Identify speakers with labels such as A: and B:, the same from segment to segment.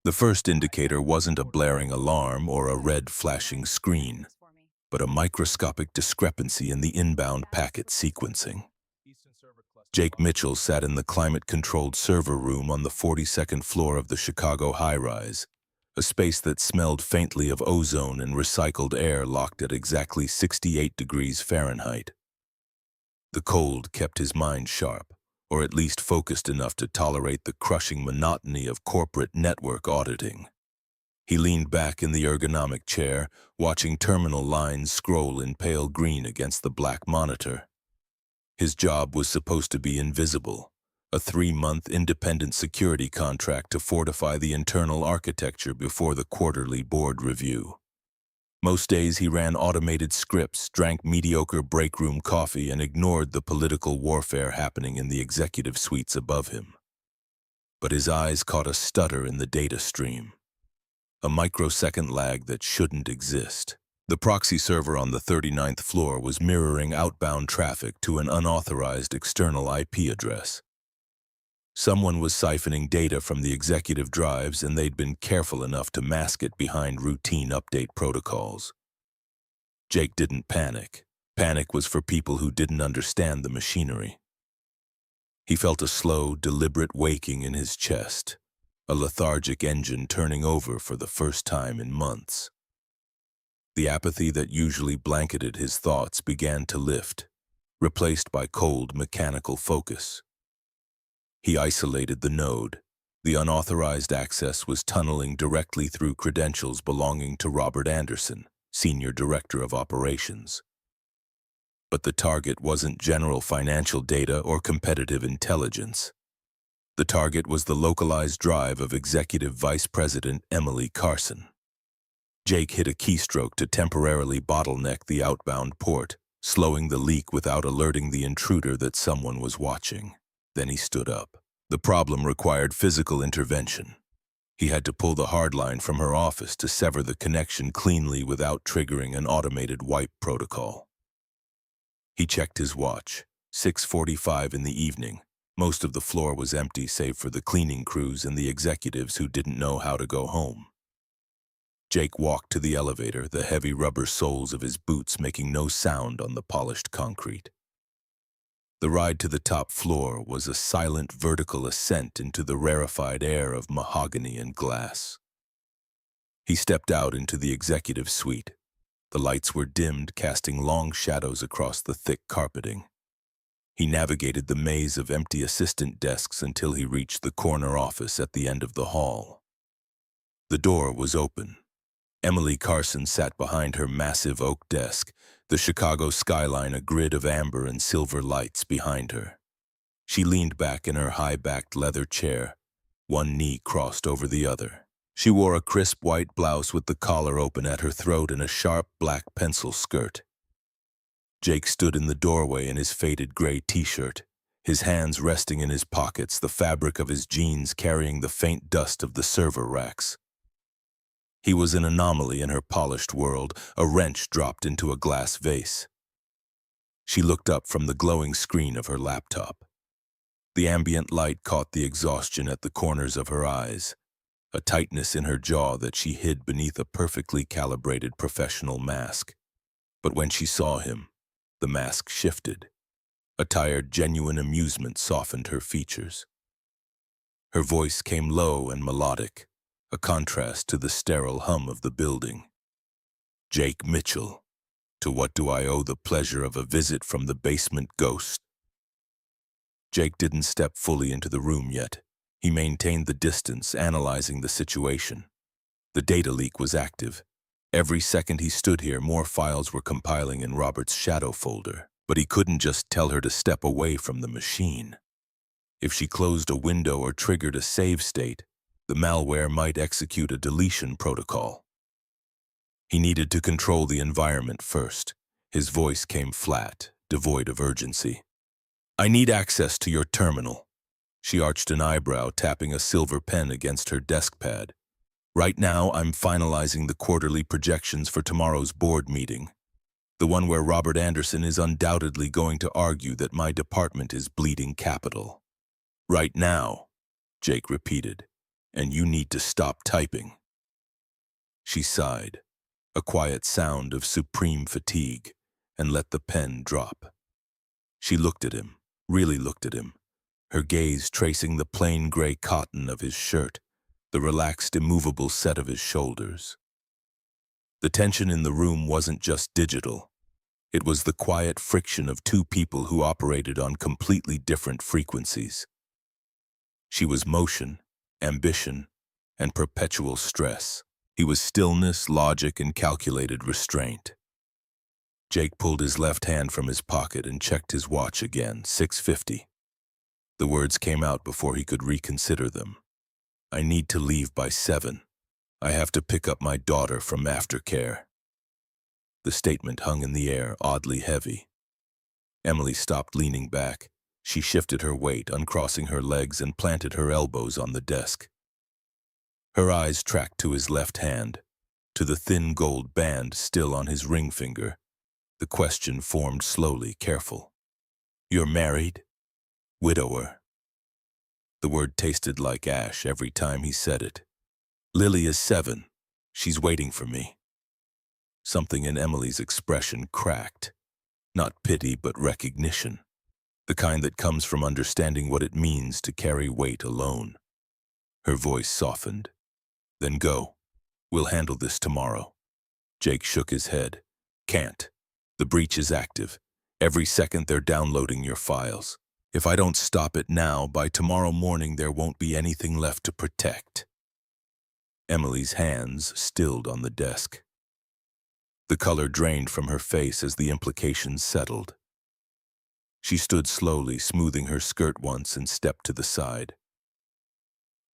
A: The first indicator wasn't a blaring alarm or a red flashing screen, but a microscopic discrepancy in the inbound packet sequencing. Jake Mitchell sat in the climate-controlled server room on the 42nd floor of the Chicago high-rise, a space that smelled faintly of ozone and recycled air locked at exactly 68 degrees Fahrenheit. The cold kept his mind sharp, or at least focused enough to tolerate the crushing monotony of corporate network auditing. He leaned back in the ergonomic chair, watching terminal lines scroll in pale green against the black monitor. His job was supposed to be invisible, a 3-month independent security contract to fortify the internal architecture before the quarterly board review. Most days he ran automated scripts, drank mediocre break-room coffee, and ignored the political warfare happening in the executive suites above him. But his eyes caught a stutter in the data stream, a microsecond lag that shouldn't exist. The proxy server on the 39th floor was mirroring outbound traffic to an unauthorized external IP address. Someone was siphoning data from the executive drives, and they'd been careful enough to mask it behind routine update protocols. Jake didn't panic. Panic was for people who didn't understand the machinery. He felt a slow, deliberate waking in his chest, a lethargic engine turning over for the first time in months. The apathy that usually blanketed his thoughts began to lift, replaced by cold, mechanical focus. He isolated the node. The unauthorized access was tunneling directly through credentials belonging to Robert Anderson, Senior Director of Operations. But the target wasn't general financial data or competitive intelligence. The target was the localized drive of Executive Vice President Emily Carson. Jake hit a keystroke to temporarily bottleneck the outbound port, slowing the leak without alerting the intruder that someone was watching. Then he stood up. The problem required physical intervention. He had to pull the hardline from her office to sever the connection cleanly without triggering an automated wipe protocol. He checked his watch. 6:45 in the evening. Most of the floor was empty save for the cleaning crews and the executives who didn't know how to go home. Jake walked to the elevator, the heavy rubber soles of his boots making no sound on the polished concrete. The ride to the top floor was a silent vertical ascent into the rarefied air of mahogany and glass. He stepped out into the executive suite. The lights were dimmed, casting long shadows across the thick carpeting. He navigated the maze of empty assistant desks until he reached the corner office at the end of the hall. The door was open. Emily Carson sat behind her massive oak desk, the Chicago skyline a grid of amber and silver lights behind her. She leaned back in her high-backed leather chair, one knee crossed over the other. She wore a crisp white blouse with the collar open at her throat and a sharp black pencil skirt. Jake stood in the doorway in his faded gray t-shirt, his hands resting in his pockets, the fabric of his jeans carrying the faint dust of the server racks. He was an anomaly in her polished world, a wrench dropped into a glass vase. She looked up from the glowing screen of her laptop. The ambient light caught the exhaustion at the corners of her eyes, a tightness in her jaw that she hid beneath a perfectly calibrated professional mask. But when she saw him, the mask shifted. A tired, genuine amusement softened her features. Her voice came low and melodic, a contrast to the sterile hum of the building. Jake Mitchell, to what do I owe the pleasure of a visit from the basement ghost? Jake didn't step fully into the room yet. He maintained the distance, analyzing the situation. The data leak was active. Every second he stood here, more files were compiling in Robert's shadow folder. But he couldn't just tell her to step away from the machine. If she closed a window or triggered a save state, the malware might execute a deletion protocol. He needed to control the environment first. His voice came flat, devoid of urgency. I need access to your terminal. She arched an eyebrow, tapping a silver pen against her desk pad. Right now, I'm finalizing the quarterly projections for tomorrow's board meeting. The one where Robert Anderson is undoubtedly going to argue that my department is bleeding capital. Right now, Jake repeated. and you need to stop typing." She sighed, a quiet sound of supreme fatigue, and let the pen drop. She looked at him, really looked at him, her gaze tracing the plain gray cotton of his shirt, the relaxed, immovable set of his shoulders. The tension in the room wasn't just digital. It was the quiet friction of two people who operated on completely different frequencies. She was motion, ambition, and perpetual stress. He was stillness, logic, and calculated restraint. Jake pulled his left hand from his pocket and checked his watch again, 6:50. The words came out before he could reconsider them. "I need to leave by 7. I have to pick up my daughter from aftercare." The statement hung in the air, oddly heavy. Emily stopped leaning back. She shifted her weight, uncrossing her legs, and planted her elbows on the desk. Her eyes tracked to his left hand, to the thin gold band still on his ring finger. The question formed slowly, careful. "You're married?" "Widower." The word tasted like ash every time he said it. "Lily is 7. She's waiting for me." Something in Emily's expression cracked. Not pity, but recognition. The kind that comes from understanding what it means to carry weight alone. Her voice softened. "Then go. We'll handle this tomorrow." Jake shook his head. "Can't. The breach is active. Every second they're downloading your files. If I don't stop it now, by tomorrow morning there won't be anything left to protect." Emily's hands stilled on the desk. The color drained from her face as the implications settled. She stood slowly, smoothing her skirt once, and stepped to the side.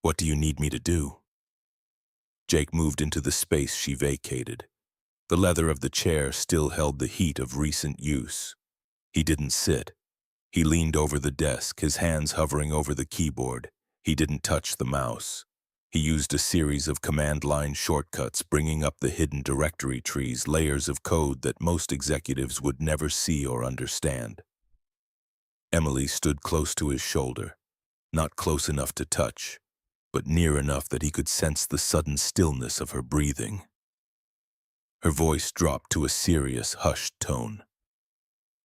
A: "What do you need me to do?" Jake moved into the space she vacated. The leather of the chair still held the heat of recent use. He didn't sit. He leaned over the desk, his hands hovering over the keyboard. He didn't touch the mouse. He used a series of command-line shortcuts, bringing up the hidden directory trees, layers of code that most executives would never see or understand. Emily stood close to his shoulder, not close enough to touch, but near enough that he could sense the sudden stillness of her breathing. Her voice dropped to a serious, hushed tone.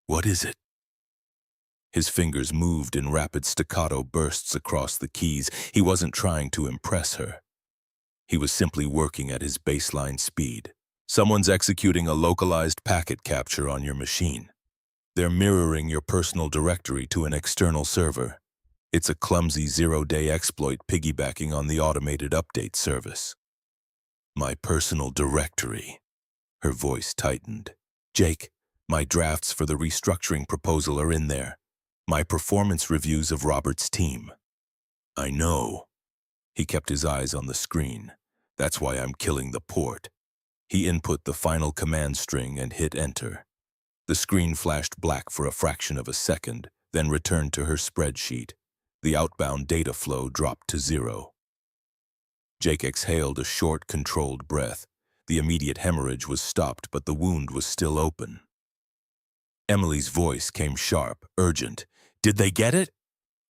A: "What is it?" His fingers moved in rapid staccato bursts across the keys. He wasn't trying to impress her. He was simply working at his baseline speed. "Someone's executing a localized packet capture on your machine. They're mirroring your personal directory to an external server. It's a clumsy zero-day exploit piggybacking on the automated update service." "My personal directory." Her voice tightened. "Jake, my drafts for the restructuring proposal are in there. My performance reviews of Robert's team." "I know." He kept his eyes on the screen. "That's why I'm killing the port." He input the final command string and hit enter. The screen flashed black for a fraction of a second, then returned to her spreadsheet. The outbound data flow dropped to 0. Jake exhaled a short, controlled breath. The immediate hemorrhage was stopped, but the wound was still open. Emily's voice came sharp, urgent. "Did they get it?"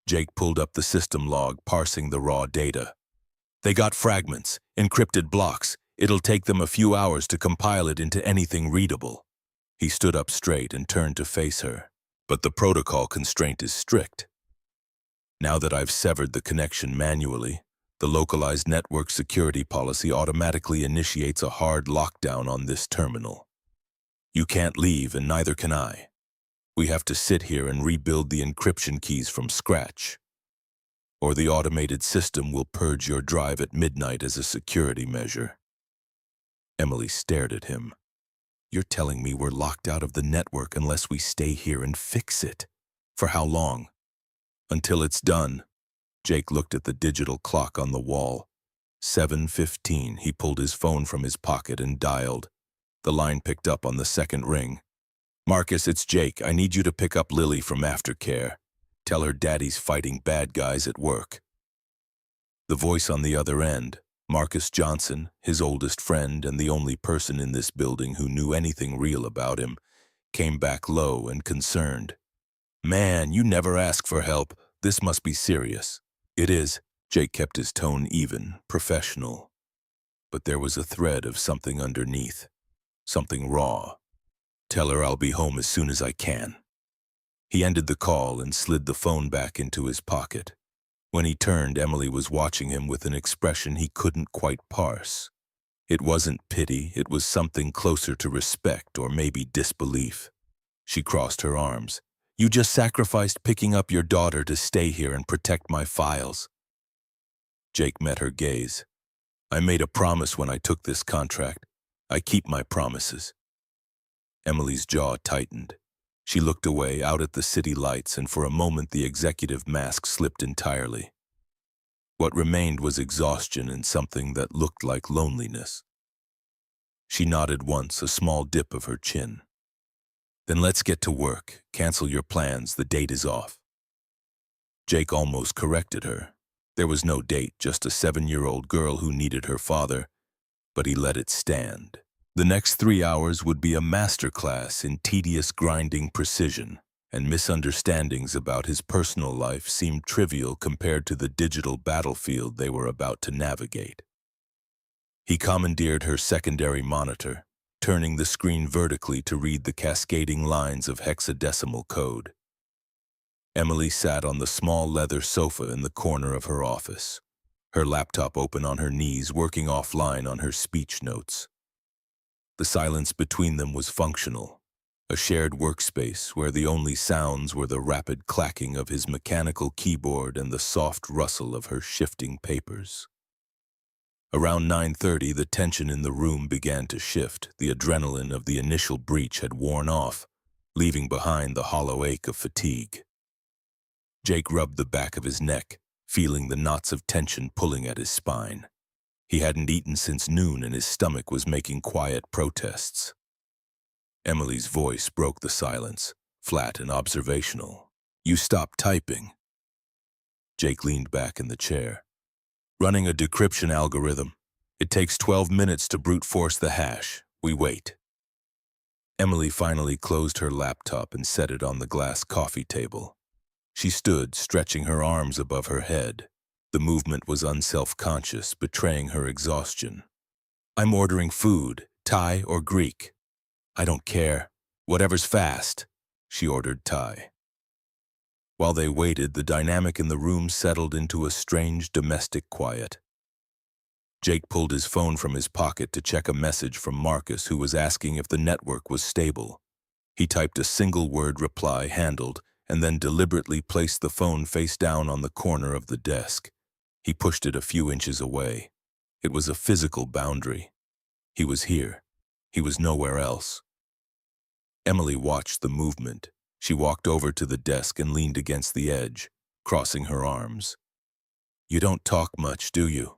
A: Jake pulled up the system log, parsing the raw data. "They got fragments, encrypted blocks. It'll take them a few hours to compile it into anything readable." He stood up straight and turned to face her. "But the protocol constraint is strict. Now that I've severed the connection manually, the localized network security policy automatically initiates a hard lockdown on this terminal. You can't leave, and neither can I. We have to sit here and rebuild the encryption keys from scratch, or the automated system will purge your drive at midnight as a security measure." Emily stared at him. "You're telling me we're locked out of the network unless we stay here and fix it? For how long?" "Until it's done." Jake looked at the digital clock on the wall. 7:15. He pulled his phone from his pocket and dialed. The line picked up on the second ring. "Marcus, it's Jake. I need you to pick up Lily from aftercare. Tell her Daddy's fighting bad guys at work." The voice on the other end, Marcus Johnson, his oldest friend and the only person in this building who knew anything real about him, came back low and concerned. "Man, you never ask for help. This must be serious." "It is. Jake kept his tone even, professional, but there was a thread of something underneath, something raw. Tell her I'll be home as soon as I can. He ended the call and slid the phone back into his pocket. When he turned, Emily was watching him with an expression he couldn't quite parse. It wasn't pity, it was something closer to respect or maybe disbelief. She crossed her arms. You just sacrificed picking up your daughter to stay here and protect my files. Jake met her gaze. I made a promise when I took this contract. I keep my promises. Emily's jaw tightened. She looked away out at the city lights, and for a moment the executive mask slipped entirely. What remained was exhaustion and something that looked like loneliness. She nodded once, a small dip of her chin. Then let's get to work. Cancel your plans, the date is off. Jake almost corrected her. There was no date, just a 7-year-old girl who needed her father, but he let it stand. The next 3 hours would be a masterclass in tedious grinding precision, and misunderstandings about his personal life seemed trivial compared to the digital battlefield they were about to navigate. He commandeered her secondary monitor, turning the screen vertically to read the cascading lines of hexadecimal code. Emily sat on the small leather sofa in the corner of her office, her laptop open on her knees, working offline on her speech notes. The silence between them was functional, a shared workspace where the only sounds were the rapid clacking of his mechanical keyboard and the soft rustle of her shifting papers. Around 9:30, the tension in the room began to shift. The adrenaline of the initial breach had worn off, leaving behind the hollow ache of fatigue. Jake rubbed the back of his neck, feeling the knots of tension pulling at his spine. He hadn't eaten since noon and his stomach was making quiet protests. Emily's voice broke the silence, flat and observational. You stopped typing. Jake leaned back in the chair. Running a decryption algorithm. It takes 12 minutes to brute force the hash. We wait. Emily finally closed her laptop and set it on the glass coffee table. She stood, stretching her arms above her head. The movement was unself-conscious, betraying her exhaustion. I'm ordering food, Thai or Greek. I don't care. Whatever's fast, she ordered Thai. While they waited, the dynamic in the room settled into a strange domestic quiet. Jake pulled his phone from his pocket to check a message from Marcus, who was asking if the network was stable. He typed a single-word reply, handled, and then deliberately placed the phone face down on the corner of the desk. He pushed it a few inches away. It was a physical boundary. He was here. He was nowhere else. Emily watched the movement. She walked over to the desk and leaned against the edge, crossing her arms. You don't talk much, do you?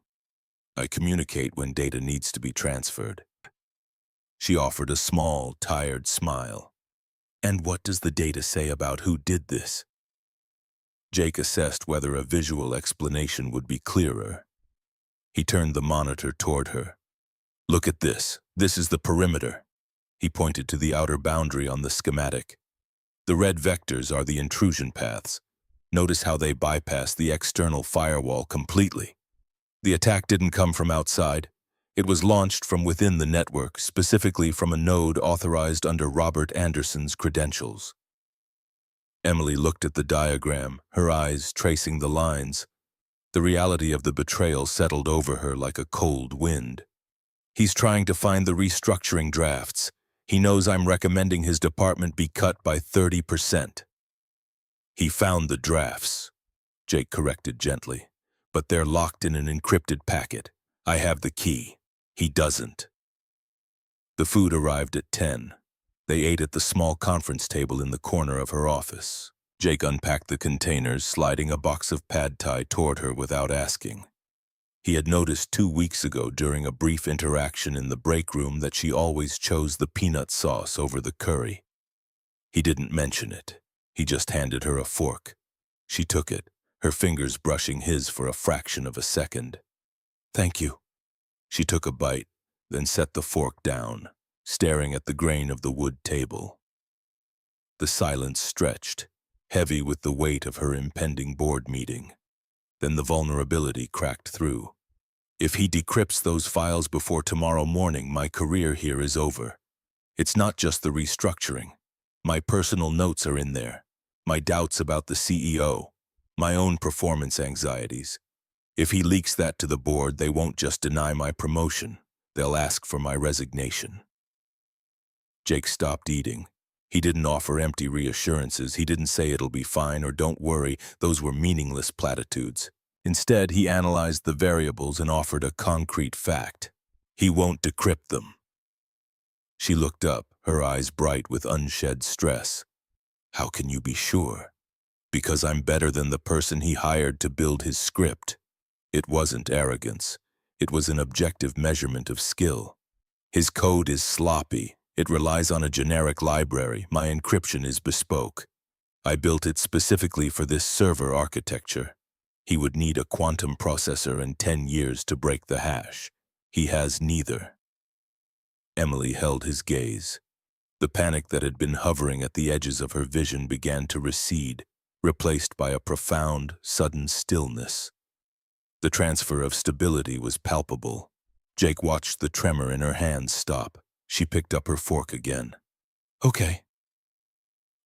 A: I communicate when data needs to be transferred. She offered a small, tired smile. And what does the data say about who did this? Jake assessed whether a visual explanation would be clearer. He turned the monitor toward her. Look at this. This is the perimeter. He pointed to the outer boundary on the schematic. The red vectors are the intrusion paths. Notice how they bypass the external firewall completely. The attack didn't come from outside. It was launched from within the network, specifically from a node authorized under Robert Anderson's credentials. Emily looked at the diagram, her eyes tracing the lines. The reality of the betrayal settled over her like a cold wind. He's trying to find the restructuring drafts. He knows I'm recommending his department be cut by 30%. He found the drafts, Jake corrected gently, but they're locked in an encrypted packet. I have the key. He doesn't. The food arrived at 10. They ate at the small conference table in the corner of her office. Jake unpacked the containers, sliding a box of pad thai toward her without asking. He had noticed 2 weeks ago during a brief interaction in the break room that she always chose the peanut sauce over the curry. He didn't mention it. He just handed her a fork. She took it, her fingers brushing his for a fraction of a second. Thank you. She took a bite, then set the fork down, staring at the grain of the wood table. The silence stretched, heavy with the weight of her impending board meeting. Then the vulnerability cracked through. If he decrypts those files before tomorrow morning, my career here is over. It's not just the restructuring. My personal notes are in there. My doubts about the CEO. My own performance anxieties. If he leaks that to the board, they won't just deny my promotion. They'll ask for my resignation. Jake stopped eating. He didn't offer empty reassurances. He didn't say it'll be fine or don't worry. Those were meaningless platitudes. Instead, he analyzed the variables and offered a concrete fact. He won't decrypt them. She looked up, her eyes bright with unshed stress. How can you be sure? Because I'm better than the person he hired to build his script. It wasn't arrogance. It was an objective measurement of skill. His code is sloppy. It relies on a generic library. My encryption is bespoke. I built it specifically for this server architecture. He would need a quantum processor and 10 years to break the hash. He has neither. Emily held his gaze. The panic that had been hovering at the edges of her vision began to recede, replaced by a profound, sudden stillness. The transfer of stability was palpable. Jake watched the tremor in her hands stop. She picked up her fork again. Okay.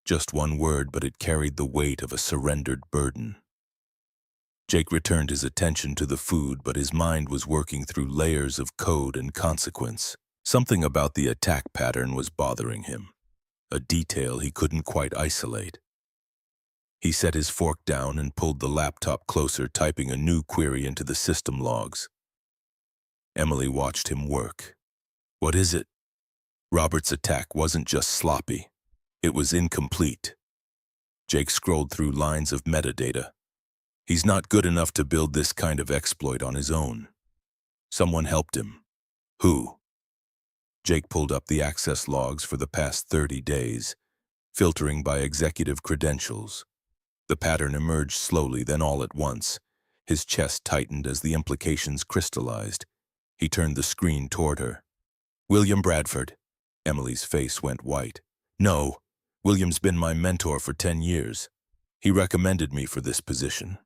A: Just one word, but it carried the weight of a surrendered burden. Jake returned his attention to the food, but his mind was working through layers of code and consequence. Something about the attack pattern was bothering him, a detail he couldn't quite isolate. He set his fork down and pulled the laptop closer, typing a new query into the system logs. Emily watched him work. What is it? Robert's attack wasn't just sloppy. It was incomplete. Jake scrolled through lines of metadata. He's not good enough to build this kind of exploit on his own. Someone helped him. Who? Jake pulled up the access logs for the past 30 days, filtering by executive credentials. The pattern emerged slowly, then all at once. His chest tightened as the implications crystallized. He turned the screen toward her. William Bradford. Emily's face went white. No, William's been my mentor for 10 years. He recommended me for this position.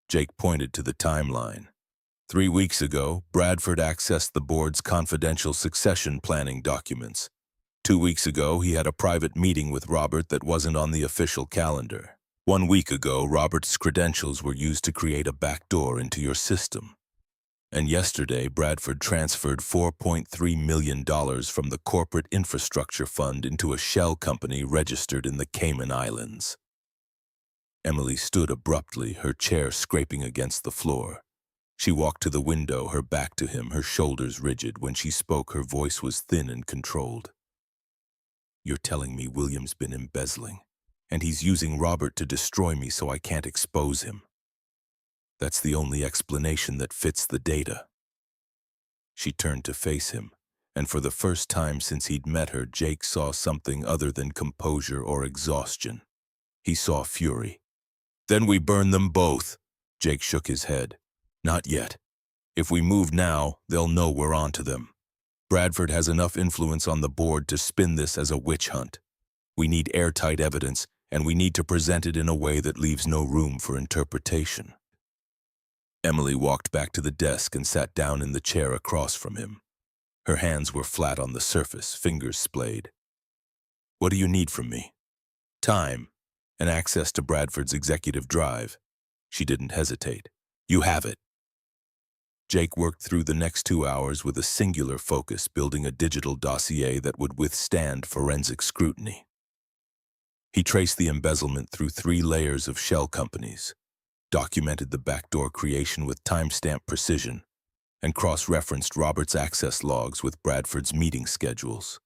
A: Jake pointed to the timeline. 3 weeks ago, Bradford accessed the board's confidential succession planning documents. 2 weeks ago, he had a private meeting with Robert that wasn't on the official calendar. 1 week ago, Robert's credentials were used to create a backdoor into your system. And yesterday, Bradford transferred $4.3 million from the Corporate Infrastructure Fund into a shell company registered in the Cayman Islands. Emily stood abruptly, her chair scraping against the floor. She walked to the window, her back to him, her shoulders rigid. When she spoke, her voice was thin and controlled. You're telling me William's been embezzling, and he's using Robert to destroy me so I can't expose him. That's the only explanation that fits the data. She turned to face him, and for the first time since he'd met her, Jake saw something other than composure or exhaustion. He saw fury. Then we burn them both. Jake shook his head. Not yet. If we move now, they'll know we're onto them. Bradford has enough influence on the board to spin this as a witch hunt. We need airtight evidence, and we need to present it in a way that leaves no room for interpretation. Emily walked back to the desk and sat down in the chair across from him. Her hands were flat on the surface, fingers splayed. What do you need from me? Time, and access to Bradford's executive drive. She didn't hesitate. You have it. Jake worked through the next 2 hours with a singular focus, building a digital dossier that would withstand forensic scrutiny. He traced the embezzlement through 3 layers of shell companies, documented the backdoor creation with timestamp precision, and cross-referenced Robert's access logs with Bradford's meeting schedules.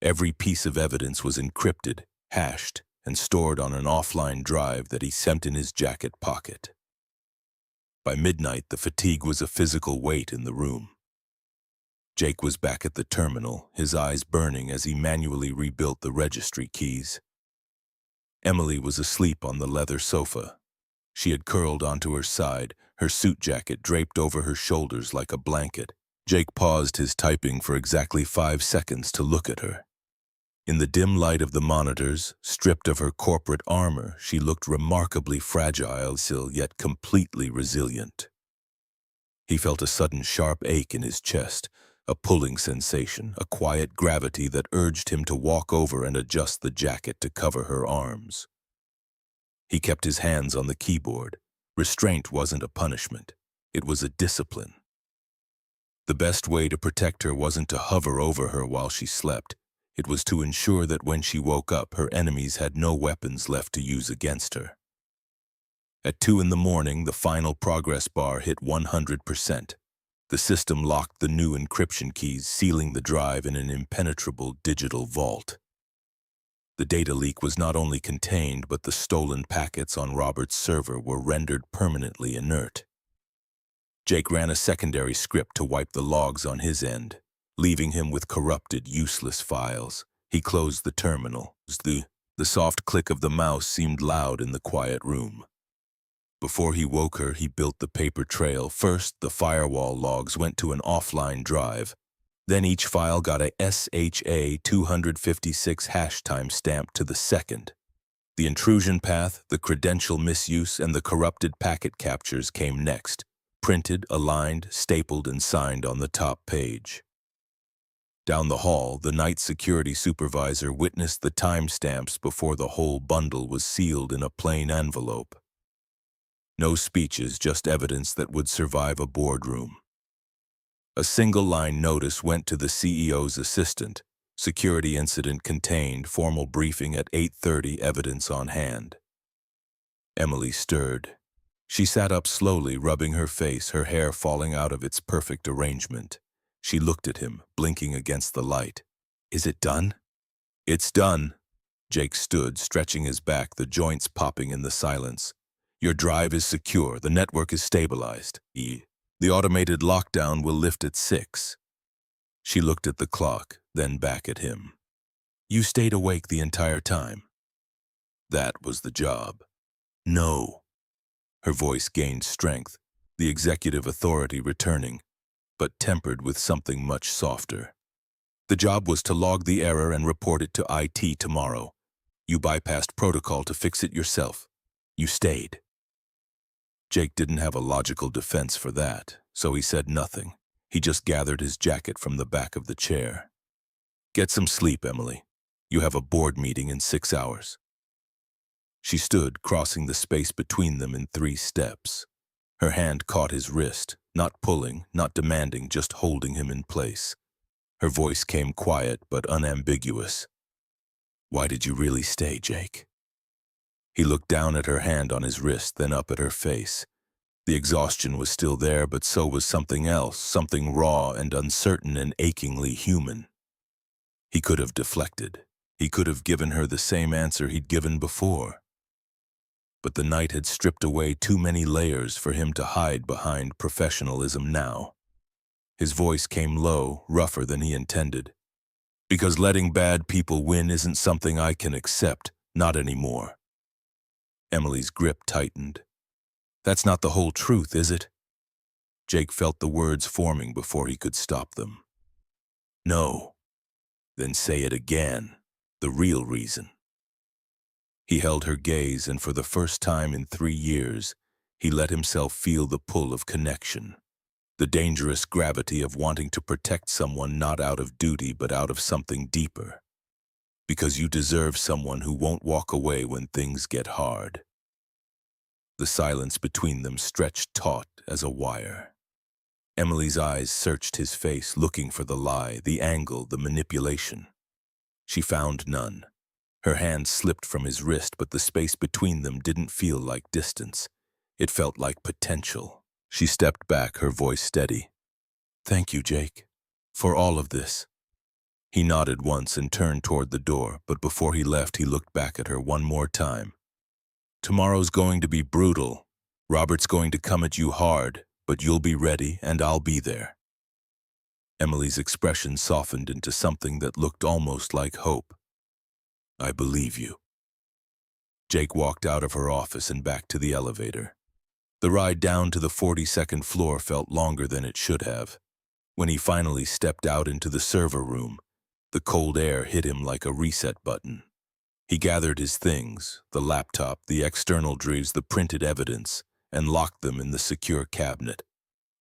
A: Every piece of evidence was encrypted, hashed, and stored on an offline drive that he sent in his jacket pocket. By midnight, the fatigue was a physical weight in the room. Jake was back at the terminal, his eyes burning as he manually rebuilt the registry keys. Emily was asleep on the leather sofa. She had curled onto her side, her suit jacket draped over her shoulders like a blanket. Jake paused his typing for exactly 5 seconds to look at her. In the dim light of the monitors, stripped of her corporate armor, she looked remarkably fragile, yet completely resilient. He felt a sudden sharp ache in his chest, a pulling sensation, a quiet gravity that urged him to walk over and adjust the jacket to cover her arms. He kept his hands on the keyboard. Restraint wasn't a punishment. It was a discipline. The best way to protect her wasn't to hover over her while she slept. It was to ensure that when she woke up, her enemies had no weapons left to use against her. At 2 in the morning, the final progress bar hit 100%. The system locked the new encryption keys, sealing the drive in an impenetrable digital vault. The data leak was not only contained, but the stolen packets on Robert's server were rendered permanently inert. Jake ran a secondary script to wipe the logs on his end, leaving him with corrupted, useless files. He closed the terminal. The soft click of the mouse seemed loud in the quiet room. Before he woke her, he built the paper trail. First, the firewall logs went to an offline drive. Then each file got a SHA 256 hash timestamp to the second. The intrusion path, the credential misuse, and the corrupted packet captures came next, printed, aligned, stapled, and signed on the top page. Down the hall, the night security supervisor witnessed the timestamps before the whole bundle was sealed in a plain envelope. No speeches, just evidence that would survive a boardroom. A single-line notice went to the CEO's assistant. Security incident contained, formal briefing at 8:30, evidence on hand. Emily stirred. She sat up slowly, rubbing her face, her hair falling out of its perfect arrangement. She looked at him, blinking against the light. "Is it done?" "It's done." Jake stood, stretching his back, the joints popping in the silence. "Your drive is secure. The network is stabilized. The automated lockdown will lift at 6. She looked at the clock, then back at him. "You stayed awake the entire time." "That was the job." "No." Her voice gained strength, the executive authority returning, but tempered with something much softer. "The job was to log the error and report it to IT tomorrow. You bypassed protocol to fix it yourself. You stayed." Jake didn't have a logical defense for that, so he said nothing. He just gathered his jacket from the back of the chair. "Get some sleep, Emily. You have a board meeting in 6 hours." She stood, crossing the space between them in 3 steps. Her hand caught his wrist, not pulling, not demanding, just holding him in place. Her voice came quiet but unambiguous. "Why did you really stay, Jake?" He looked down at her hand on his wrist, then up at her face. The exhaustion was still there, but so was something else, something raw and uncertain and achingly human. He could have deflected. He could have given her the same answer he'd given before. But the night had stripped away too many layers for him to hide behind professionalism now. His voice came low, rougher than he intended. "Because letting bad people win isn't something I can accept, not anymore." Emily's grip tightened. "That's not the whole truth, is it?" Jake felt the words forming before he could stop them. "No." "Then say it again. The real reason." He held her gaze, and for the first time in 3 years, he let himself feel the pull of connection, the dangerous gravity of wanting to protect someone not out of duty but out of something deeper. Because you deserve someone who won't walk away when things get hard. The silence between them stretched taut as a wire. Emily's eyes searched his face, looking for the lie, the angle, the manipulation. She found none. Her hand slipped from his wrist, but the space between them didn't feel like distance. It felt like potential. She stepped back, her voice steady. "Thank you, Jake, for all of this." He nodded once and turned toward the door, but before he left, he looked back at her one more time. "Tomorrow's going to be brutal. Robert's going to come at you hard, but you'll be ready and I'll be there." Emily's expression softened into something that looked almost like hope. "I believe you." Jake walked out of her office and back to the elevator. The ride down to the 42nd floor felt longer than it should have. When he finally stepped out into the server room, The cold air hit him like a reset button. He gathered his things, the laptop, the external drives, the printed evidence, and locked them in the secure cabinet.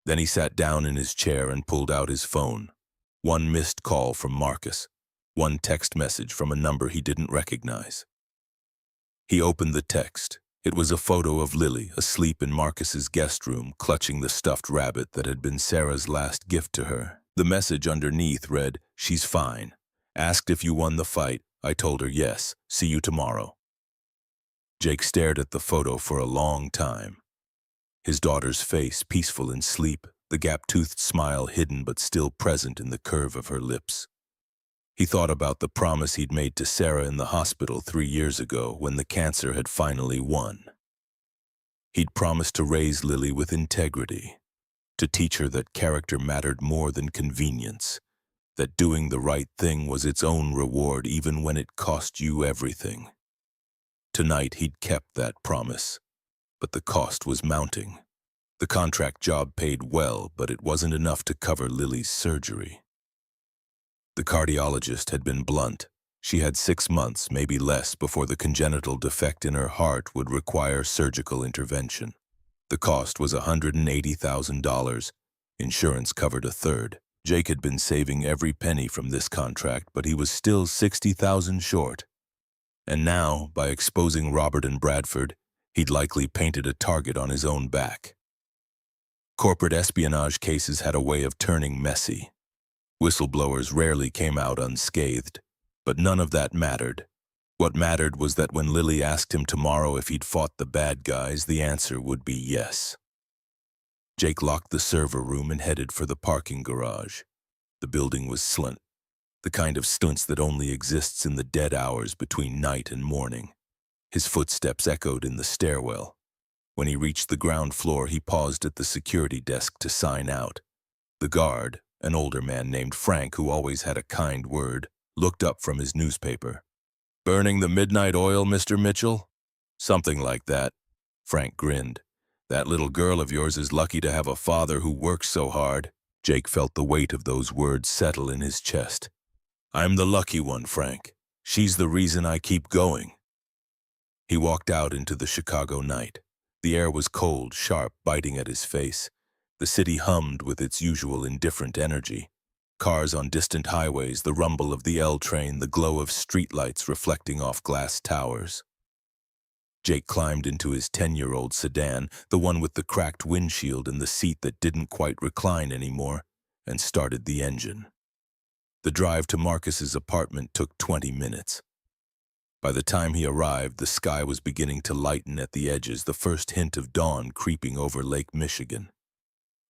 A: Then he sat down in his chair and pulled out his phone. One missed call from Marcus. One text message from a number he didn't recognize. He opened the text. It was a photo of Lily, asleep in Marcus's guest room, clutching the stuffed rabbit that had been Sarah's last gift to her. The message underneath read, "She's fine. Asked if you won the fight. I told her yes. See you tomorrow." Jake stared at the photo for a long time. His daughter's face, peaceful in sleep, the gap-toothed smile hidden but still present in the curve of her lips. He thought about the promise he'd made to Sarah in the hospital 3 years ago when the cancer had finally won. He'd promised to raise Lily with integrity, to teach her that character mattered more than convenience, that doing the right thing was its own reward even when it cost you everything. Tonight he'd kept that promise, but the cost was mounting. The contract job paid well, but it wasn't enough to cover Lily's surgery. The cardiologist had been blunt. She had 6 months, maybe less, before the congenital defect in her heart would require surgical intervention. The cost was $180,000. Insurance covered a third. Jake had been saving every penny from this contract, but he was still $60,000 short. And now, by exposing Robert and Bradford, he'd likely painted a target on his own back. Corporate espionage cases had a way of turning messy. Whistleblowers rarely came out unscathed, but none of that mattered. What mattered was that when Lily asked him tomorrow if he'd fought the bad guys, the answer would be yes. Jake locked the server room and headed for the parking garage. The building was slant, the kind of stunts that only exists in the dead hours between night and morning. His footsteps echoed in the stairwell. When he reached the ground floor, he paused at the security desk to sign out. The guard, an older man named Frank who always had a kind word, looked up from his newspaper. "Burning the midnight oil, Mr. Mitchell?" "Something like that." Frank grinned. "That little girl of yours is lucky to have a father who works so hard." Jake felt the weight of those words settle in his chest. "I'm the lucky one, Frank. She's the reason I keep going." He walked out into the Chicago night. The air was cold, sharp, biting at his face. The city hummed with its usual indifferent energy. Cars on distant highways, the rumble of the L train, the glow of streetlights reflecting off glass towers. Jake climbed into his 10-year-old sedan, the one with the cracked windshield and the seat that didn't quite recline anymore, and started the engine. The drive to Marcus's apartment took 20 minutes. By the time he arrived, the sky was beginning to lighten at the edges, the first hint of dawn creeping over Lake Michigan.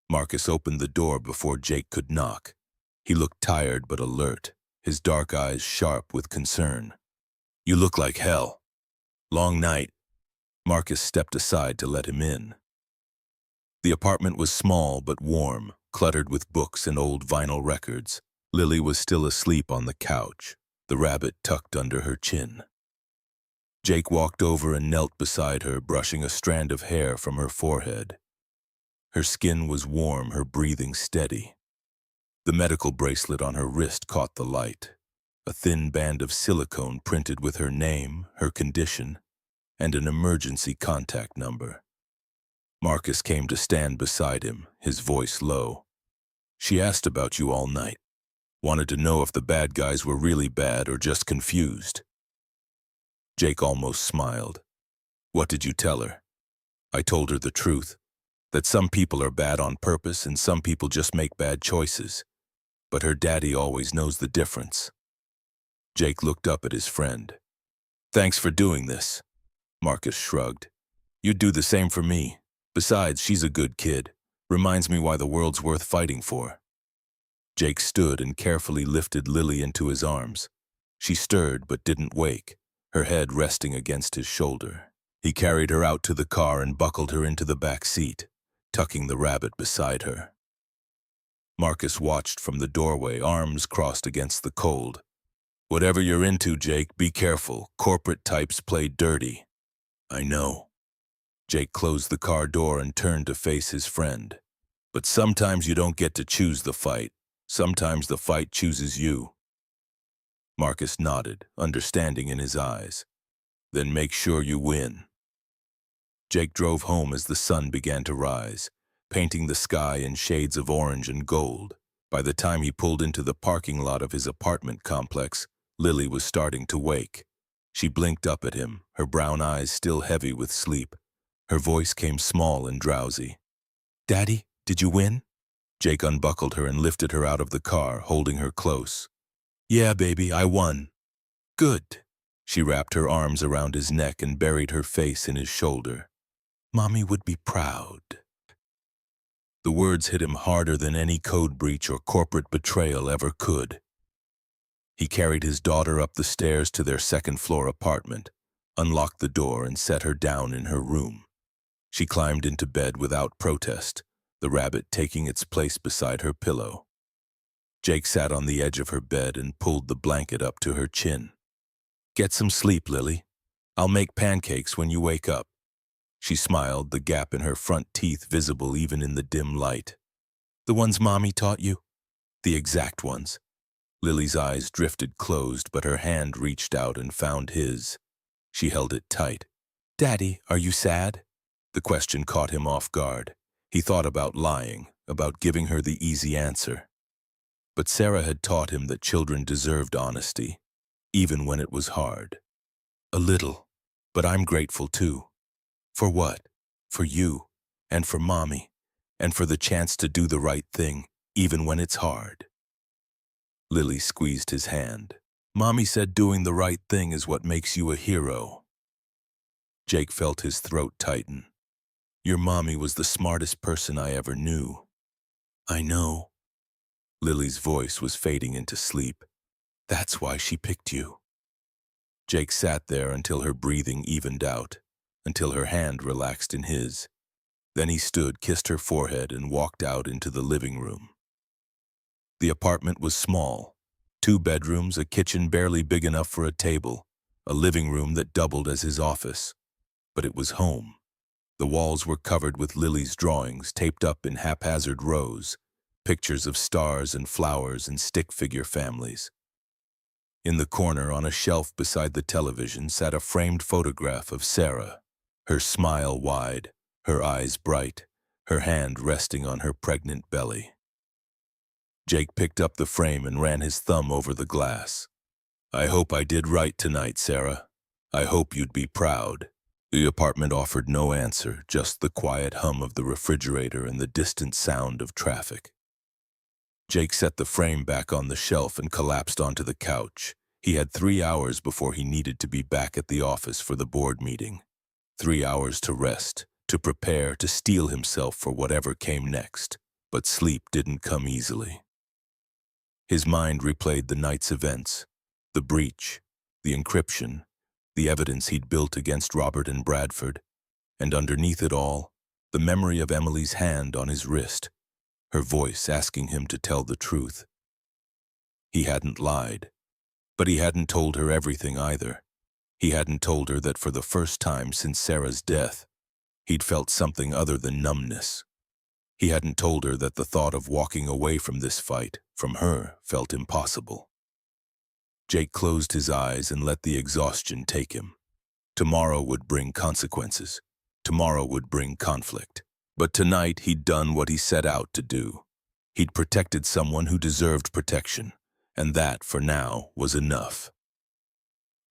A: Marcus opened the door before Jake could knock. He looked tired but alert, his dark eyes sharp with concern. "You look like hell. Long night." Marcus stepped aside to let him in. The apartment was small but warm, cluttered with books and old vinyl records. Lily was still asleep on the couch, the rabbit tucked under her chin. Jake walked over and knelt beside her, brushing a strand of hair from her forehead. Her skin was warm, her breathing steady. The medical bracelet on her wrist caught the light, a thin band of silicone printed with her name, her condition, and an emergency contact number. Marcus came to stand beside him, his voice low. "She asked about you all night. Wanted to know if the bad guys were really bad or just confused." Jake almost smiled. "What did you tell her?" "I told her the truth, that some people are bad on purpose and some people just make bad choices. But her daddy always knows the difference." Jake looked up at his friend. "Thanks for doing this." Marcus shrugged. "You'd do the same for me. Besides, she's a good kid. Reminds me why the world's worth fighting for." Jake stood and carefully lifted Lily into his arms. She stirred but didn't wake, her head resting against his shoulder. He carried her out to the car and buckled her into the back seat, tucking the rabbit beside her. Marcus watched from the doorway, arms crossed against the cold. "Whatever you're into, Jake, be careful. Corporate types play dirty." "I know." Jake closed the car door and turned to face his friend. "But sometimes you don't get to choose the fight. Sometimes the fight chooses you." Marcus nodded, understanding in his eyes. Then make sure you win. Jake drove home as the sun began to rise, painting the sky in shades of orange and gold. By the time he pulled into the parking lot of his apartment complex, Lily was starting to wake. She blinked up at him, her brown eyes still heavy with sleep. Her voice came small and drowsy. "Daddy, did you win?" Jake unbuckled her and lifted her out of the car, holding her close. "Yeah, baby, I won." "Good." She wrapped her arms around his neck and buried her face in his shoulder. "Mommy would be proud." The words hit him harder than any code breach or corporate betrayal ever could. He carried his daughter up the stairs to their second-floor apartment, unlocked the door and set her down in her room. She climbed into bed without protest, the rabbit taking its place beside her pillow. Jake sat on the edge of her bed and pulled the blanket up to her chin. "Get some sleep, Lily. I'll make pancakes when you wake up." She smiled, the gap in her front teeth visible even in the dim light. "The ones Mommy taught you?" "The exact ones." Lily's eyes drifted closed, but her hand reached out and found his. She held it tight. "Daddy, are you sad?" The question caught him off guard. He thought about lying, about giving her the easy answer. But Sarah had taught him that children deserved honesty, even when it was hard. "A little, but I'm grateful too." "For what?" "For you, and for Mommy, and for the chance to do the right thing, even when it's hard." Lily squeezed his hand. "Mommy said doing the right thing is what makes you a hero." Jake felt his throat tighten. "Your mommy was the smartest person I ever knew." "I know." Lily's voice was fading into sleep. "That's why she picked you." Jake sat there until her breathing evened out, until her hand relaxed in his. Then he stood, kissed her forehead, and walked out into the living room. The apartment was small. 2 bedrooms, a kitchen barely big enough for a table, a living room that doubled as his office. But it was home. The walls were covered with Lily's drawings, taped up in haphazard rows, pictures of stars and flowers and stick figure families. In the corner, on a shelf beside the television, sat a framed photograph of Sarah, her smile wide, her eyes bright, her hand resting on her pregnant belly. Jake picked up the frame and ran his thumb over the glass. "I hope I did right tonight, Sarah. I hope you'd be proud." The apartment offered no answer, just the quiet hum of the refrigerator and the distant sound of traffic. Jake set the frame back on the shelf and collapsed onto the couch. He had 3 hours before he needed to be back at the office for the board meeting. 3 hours to rest, to prepare, to steel himself for whatever came next. But sleep didn't come easily. His mind replayed the night's events, the breach, the encryption, the evidence he'd built against Robert and Bradford, and underneath it all, the memory of Emily's hand on his wrist, her voice asking him to tell the truth. He hadn't lied, but he hadn't told her everything either. He hadn't told her that for the first time since Sarah's death, he'd felt something other than numbness. He hadn't told her that the thought of walking away from this fight, from her, felt impossible. Jake closed his eyes and let the exhaustion take him. Tomorrow would bring consequences. Tomorrow would bring conflict. But tonight he'd done what he set out to do. He'd protected someone who deserved protection, and that, for now, was enough.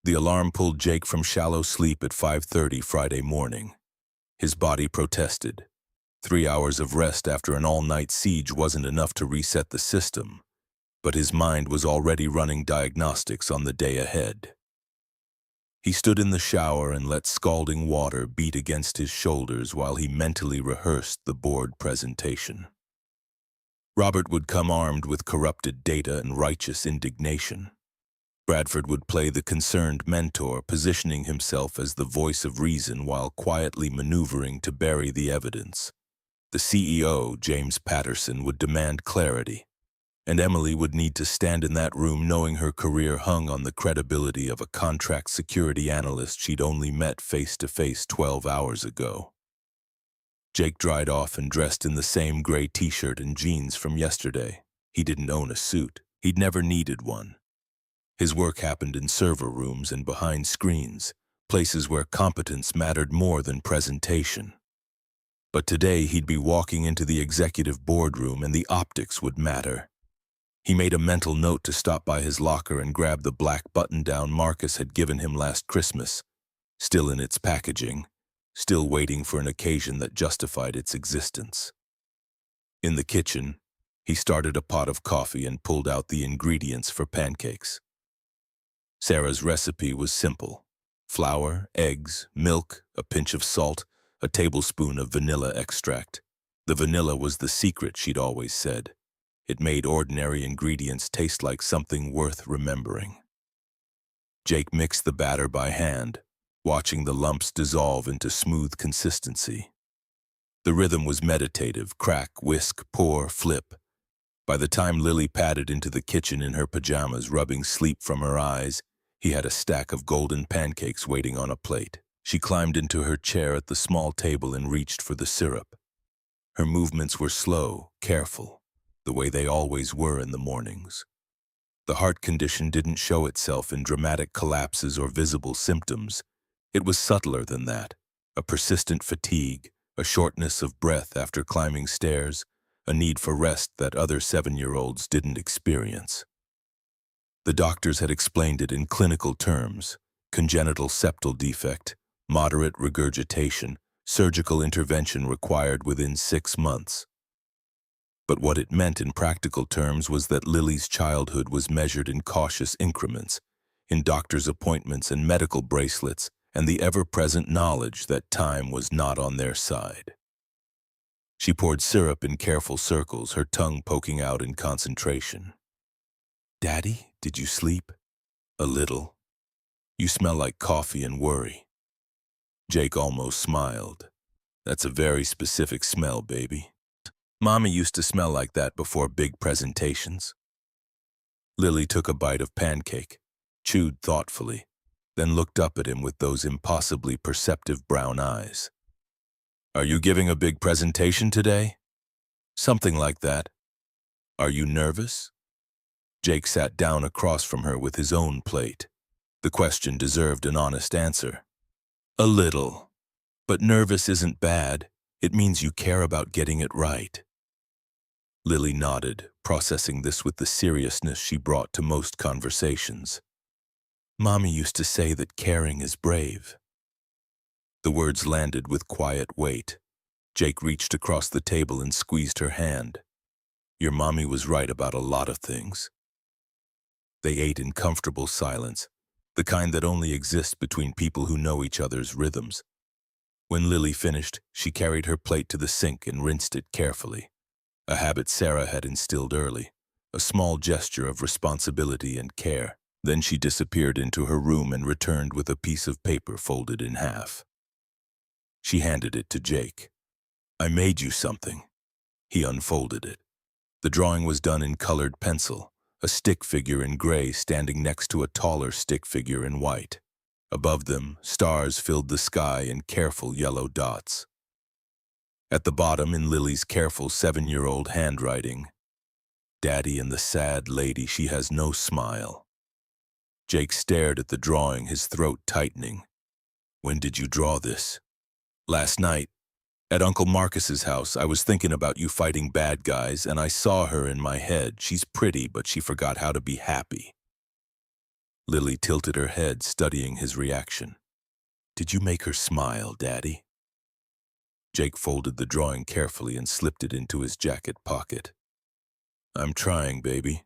A: The alarm pulled Jake from shallow sleep at 5:30 Friday morning. His body protested. 3 hours of rest after an all-night siege wasn't enough to reset the system, but his mind was already running diagnostics on the day ahead. He stood in the shower and let scalding water beat against his shoulders while he mentally rehearsed the board presentation. Robert would come armed with corrupted data and righteous indignation. Bradford would play the concerned mentor, positioning himself as the voice of reason while quietly maneuvering to bury the evidence. The CEO, James Patterson, would demand clarity, and Emily would need to stand in that room knowing her career hung on the credibility of a contract security analyst she'd only met face-to-face 12 hours ago. Jake dried off and dressed in the same gray t-shirt and jeans from yesterday. He didn't own a suit. He'd never needed one. His work happened in server rooms and behind screens, places where competence mattered more than presentation. But today he'd be walking into the executive boardroom and the optics would matter. He made a mental note to stop by his locker and grab the black button-down Marcus had given him last Christmas, still in its packaging, still waiting for an occasion that justified its existence. In the kitchen, he started a pot of coffee and pulled out the ingredients for pancakes. Sarah's recipe was simple: flour, eggs, milk, a pinch of salt, a tablespoon of vanilla extract. The vanilla was the secret, she'd always said. It made ordinary ingredients taste like something worth remembering. Jake mixed the batter by hand, watching the lumps dissolve into smooth consistency. The rhythm was meditative: crack, whisk, pour, flip. By the time Lily padded into the kitchen in her pajamas, rubbing sleep from her eyes, he had a stack of golden pancakes waiting on a plate. She climbed into her chair at the small table and reached for the syrup. Her movements were slow, careful, the way they always were in the mornings. The heart condition didn't show itself in dramatic collapses or visible symptoms. It was subtler than that: a persistent fatigue, a shortness of breath after climbing stairs, a need for rest that other 7-year-olds didn't experience. The doctors had explained it in clinical terms: congenital septal defect, moderate regurgitation, surgical intervention required within 6 months. But what it meant in practical terms was that Lily's childhood was measured in cautious increments, in doctor's appointments and medical bracelets, and the ever-present knowledge that time was not on their side. She poured syrup in careful circles, her tongue poking out in concentration. "Daddy, did you sleep?" "A little. You smell like coffee and worry." Jake almost smiled. "That's a very specific smell, baby. Mommy used to smell like that before big presentations." Lily took a bite of pancake, chewed thoughtfully, then looked up at him with those impossibly perceptive brown eyes. "Are you giving a big presentation today?" "Something like that." "Are you nervous?" Jake sat down across from her with his own plate. The question deserved an honest answer. "A little. But nervous isn't bad. It means you care about getting it right." Lily nodded, processing this with the seriousness she brought to most conversations. "Mommy used to say that caring is brave." The words landed with quiet weight. Jake reached across the table and squeezed her hand. "Your mommy was right about a lot of things." They ate in comfortable silence, the kind that only exists between people who know each other's rhythms. When Lily finished, she carried her plate to the sink and rinsed it carefully, a habit Sarah had instilled early, a small gesture of responsibility and care. Then she disappeared into her room and returned with a piece of paper folded in half. She handed it to Jake. "I made you something." He unfolded it. The drawing was done in colored pencil, a stick figure in gray standing next to a taller stick figure in white. Above them, stars filled the sky in careful yellow dots. At the bottom, in Lily's careful 7-year-old handwriting, "Daddy and the sad lady, she has no smile." Jake stared at the drawing, his throat tightening. "When did you draw this?" "Last night. At Uncle Marcus's house. I was thinking about you fighting bad guys, and I saw her in my head. She's pretty, but she forgot how to be happy." Lily tilted her head, studying his reaction. "Did you make her smile, Daddy?" Jake folded the drawing carefully and slipped it into his jacket pocket. "I'm trying, baby.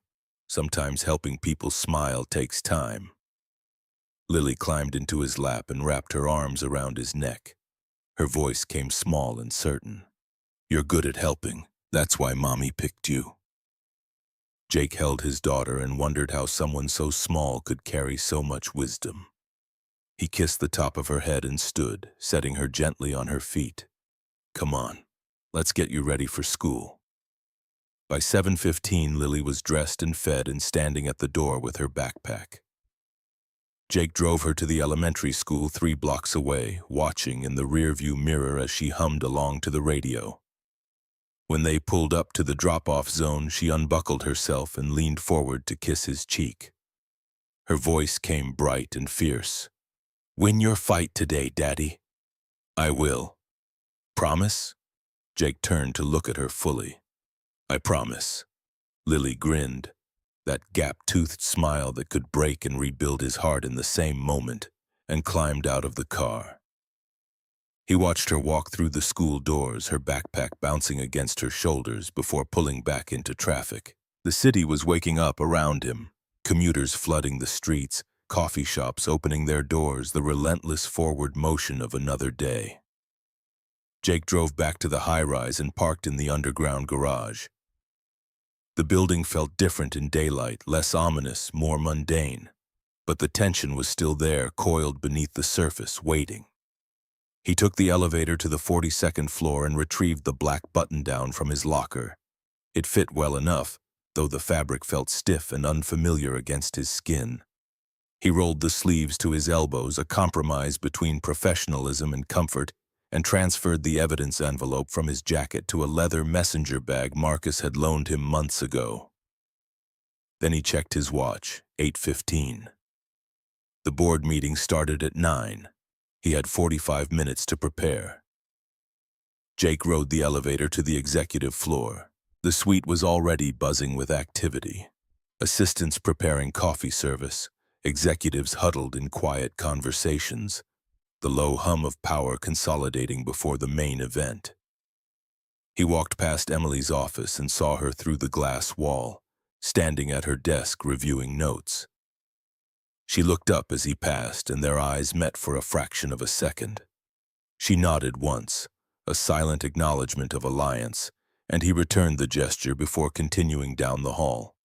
A: Sometimes helping people smile takes time." Lily climbed into his lap and wrapped her arms around his neck. Her voice came small and certain. "You're good at helping. That's why Mommy picked you." Jake held his daughter and wondered how someone so small could carry so much wisdom. He kissed the top of her head and stood, setting her gently on her feet. "Come on, let's get you ready for school." By 7:15, Lily was dressed and fed and standing at the door with her backpack. Jake drove her to the elementary school 3 blocks away, watching in the rearview mirror as she hummed along to the radio. When they pulled up to the drop-off zone, she unbuckled herself and leaned forward to kiss his cheek. Her voice came bright and fierce. "Win your fight today, Daddy." "I will." "Promise?" Jake turned to look at her fully. "I promise." Lily grinned, that gap-toothed smile that could break and rebuild his heart in the same moment, and climbed out of the car. He watched her walk through the school doors, her backpack bouncing against her shoulders before pulling back into traffic. The city was waking up around him, commuters flooding the streets, coffee shops opening their doors, the relentless forward motion of another day. Jake drove back to the high-rise and parked in the underground garage. The building felt different in daylight, less ominous, more mundane. But the tension was still there, coiled beneath the surface, waiting. He took the elevator to the 42nd floor and retrieved the black button-down from his locker. It fit well enough, though the fabric felt stiff and unfamiliar against his skin. He rolled the sleeves to his elbows, a compromise between professionalism and comfort, and transferred the evidence envelope from his jacket to a leather messenger bag Marcus had loaned him months ago. Then he checked his watch, 8:15. The board meeting started at 9. He had 45 minutes to prepare. Jake rode the elevator to the executive floor. The suite was already buzzing with activity. Assistants preparing coffee service, executives huddled in quiet conversations, the low hum of power consolidating before the main event. He walked past Emily's office and saw her through the glass wall, standing at her desk reviewing notes. She looked up as he passed, and their eyes met for a fraction of a second. She nodded once, a silent acknowledgement of alliance, and he returned the gesture before continuing down the hall.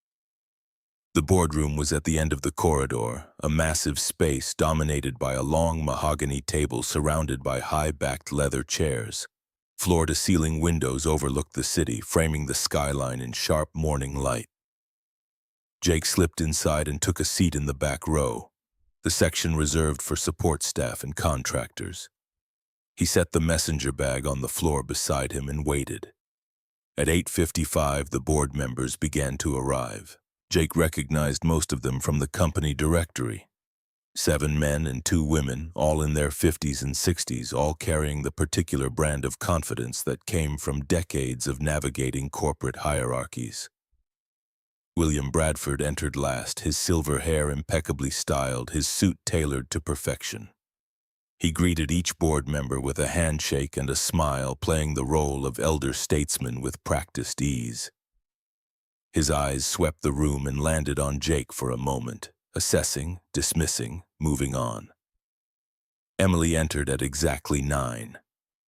A: The boardroom was at the end of the corridor, a massive space dominated by a long mahogany table surrounded by high-backed leather chairs. Floor-to-ceiling windows overlooked the city, framing the skyline in sharp morning light. Jake slipped inside and took a seat in the back row, the section reserved for support staff and contractors. He set the messenger bag on the floor beside him and waited. At 8:55, the board members began to arrive. Jake recognized most of them from the company directory. 7 men and 2 women, all in their 50s and 60s, all carrying the particular brand of confidence that came from decades of navigating corporate hierarchies. William Bradford entered last, his silver hair impeccably styled, his suit tailored to perfection. He greeted each board member with a handshake and a smile, playing the role of elder statesman with practiced ease. His eyes swept the room and landed on Jake for a moment, assessing, dismissing, moving on. Emily entered at exactly 9.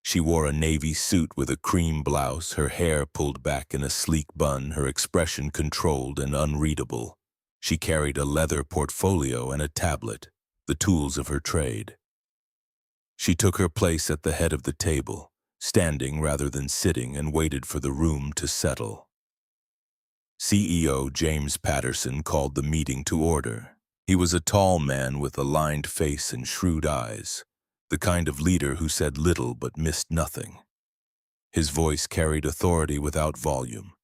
A: She wore a navy suit with a cream blouse, her hair pulled back in a sleek bun, her expression controlled and unreadable. She carried a leather portfolio and a tablet, the tools of her trade. She took her place at the head of the table, standing rather than sitting, and waited for the room to settle. CEO James Patterson called the meeting to order. He was a tall man with a lined face and shrewd eyes, the kind of leader who said little but missed nothing. His voice carried authority without volume.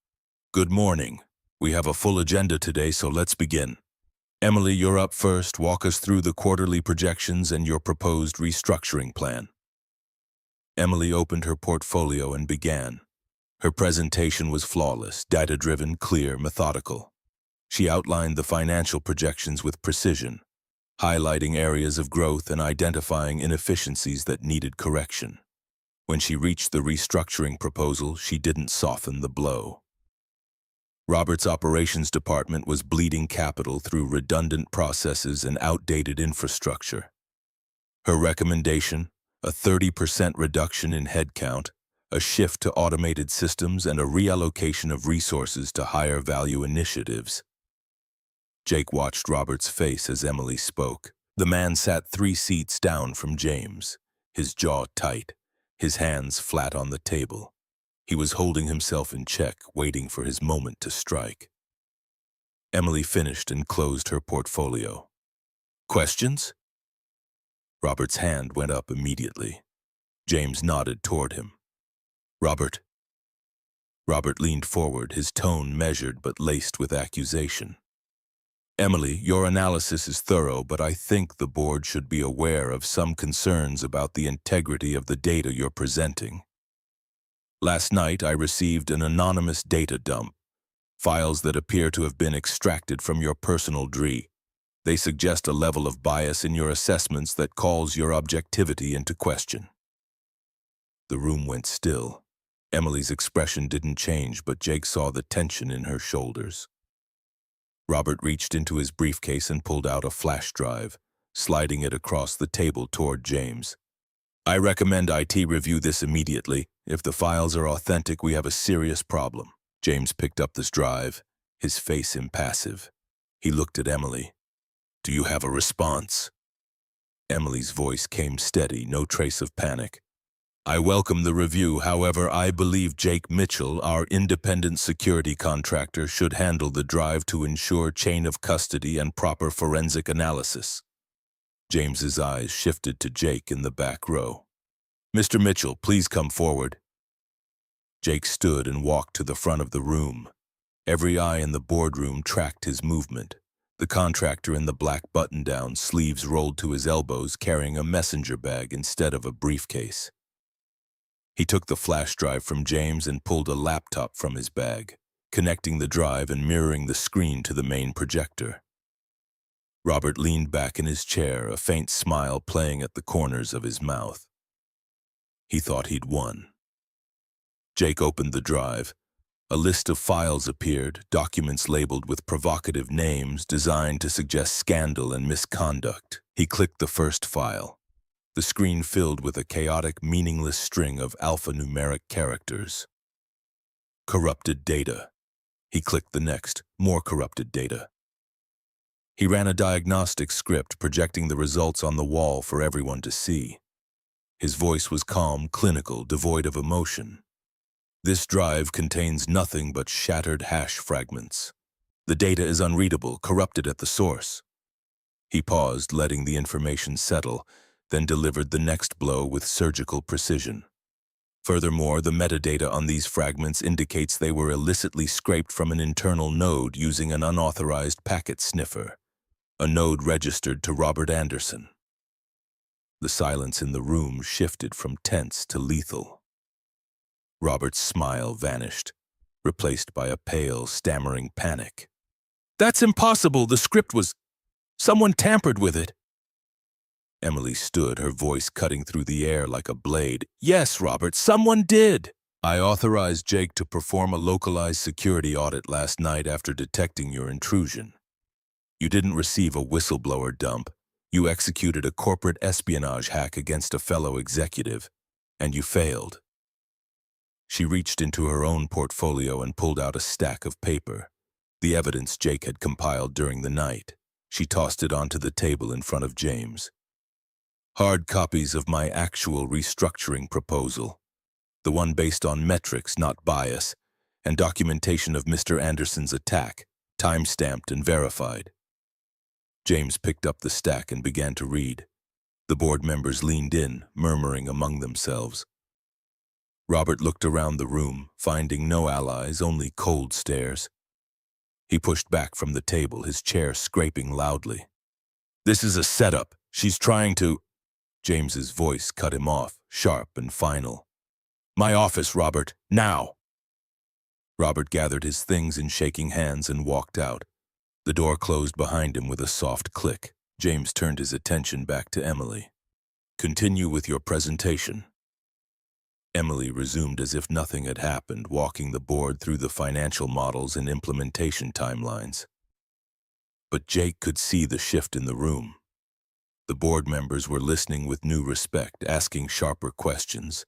A: "Good morning. We have a full agenda today, so let's begin. Emily, you're up first. Walk us through the quarterly projections and your proposed restructuring plan." Emily opened her portfolio and began. Her presentation was flawless, data-driven, clear, methodical. She outlined the financial projections with precision, highlighting areas of growth and identifying inefficiencies that needed correction. When she reached the restructuring proposal, she didn't soften the blow. Robert's operations department was bleeding capital through redundant processes and outdated infrastructure. Her recommendation, a 30% reduction in headcount, a shift to automated systems, and a reallocation of resources to higher-value initiatives. Jake watched Robert's face as Emily spoke. The man sat 3 seats down from James, his jaw tight, his hands flat on the table. He was holding himself in check, waiting for his moment to strike. Emily finished and closed her portfolio. "Questions?" Robert's hand went up immediately. James nodded toward him. "Robert." Robert leaned forward, his tone measured but laced with accusation. Emily, your analysis is thorough, but I think the board should be aware of some concerns about the integrity of the data you're presenting. Last night, I received an anonymous data dump, files that appear to have been extracted from your personal DRE. They suggest a level of bias in your assessments that calls your objectivity into question. The room went still. Emily's expression didn't change, but Jake saw the tension in her shoulders. Robert reached into his briefcase and pulled out a flash drive, sliding it across the table toward James. I recommend IT review this immediately. If the files are authentic, we have a serious problem. James picked up this drive, his face impassive. He looked at Emily. Do you have a response? Emily's voice came steady, no trace of panic. I welcome the review, however, I believe Jake Mitchell, our independent security contractor, should handle the drive to ensure chain of custody and proper forensic analysis. James's eyes shifted to Jake in the back row. Mr. Mitchell, please come forward. Jake stood and walked to the front of the room. Every eye in the boardroom tracked his movement. The contractor in the black button-down, sleeves rolled to his elbows, carrying a messenger bag instead of a briefcase. He took the flash drive from James and pulled a laptop from his bag, connecting the drive and mirroring the screen to the main projector. Robert leaned back in his chair, a faint smile playing at the corners of his mouth. He thought he'd won. Jake opened the drive. A list of files appeared, documents labeled with provocative names designed to suggest scandal and misconduct. He clicked the first file. The screen filled with a chaotic, meaningless string of alphanumeric characters. Corrupted data. He clicked the next, more corrupted data. He ran a diagnostic script projecting the results on the wall for everyone to see. His voice was calm, clinical, devoid of emotion. This drive contains nothing but shattered hash fragments. The data is unreadable, corrupted at the source. He paused, letting the information settle, then delivered the next blow with surgical precision. Furthermore, the metadata on these fragments indicates they were illicitly scraped from an internal node using an unauthorized packet sniffer, a node registered to Robert Anderson. The silence in the room shifted from tense to lethal. Robert's smile vanished, replaced by a pale, stammering panic. That's impossible! The script was... Someone tampered with it! Emily stood, her voice cutting through the air like a blade. Yes, Robert, someone did! I authorized Jake to perform a localized security audit last night after detecting your intrusion. You didn't receive a whistleblower dump. You executed a corporate espionage hack against a fellow executive, and you failed. She reached into her own portfolio and pulled out a stack of paper, the evidence Jake had compiled during the night. She tossed it onto the table in front of James. Hard copies of my actual restructuring proposal, the one based on metrics, not bias, and documentation of Mr. Anderson's attack, time-stamped and verified. James picked up the stack and began to read. The board members leaned in, murmuring among themselves. Robert looked around the room, finding no allies, only cold stares. He pushed back from the table, his chair scraping loudly. This is a setup. She's trying to... James's voice cut him off, sharp and final. My office, Robert, now! Robert gathered his things in shaking hands and walked out. The door closed behind him with a soft click. James turned his attention back to Emily. Continue with your presentation. Emily resumed as if nothing had happened, walking the board through the financial models and implementation timelines. But Jake could see the shift in the room. The board members were listening with new respect, asking sharper questions,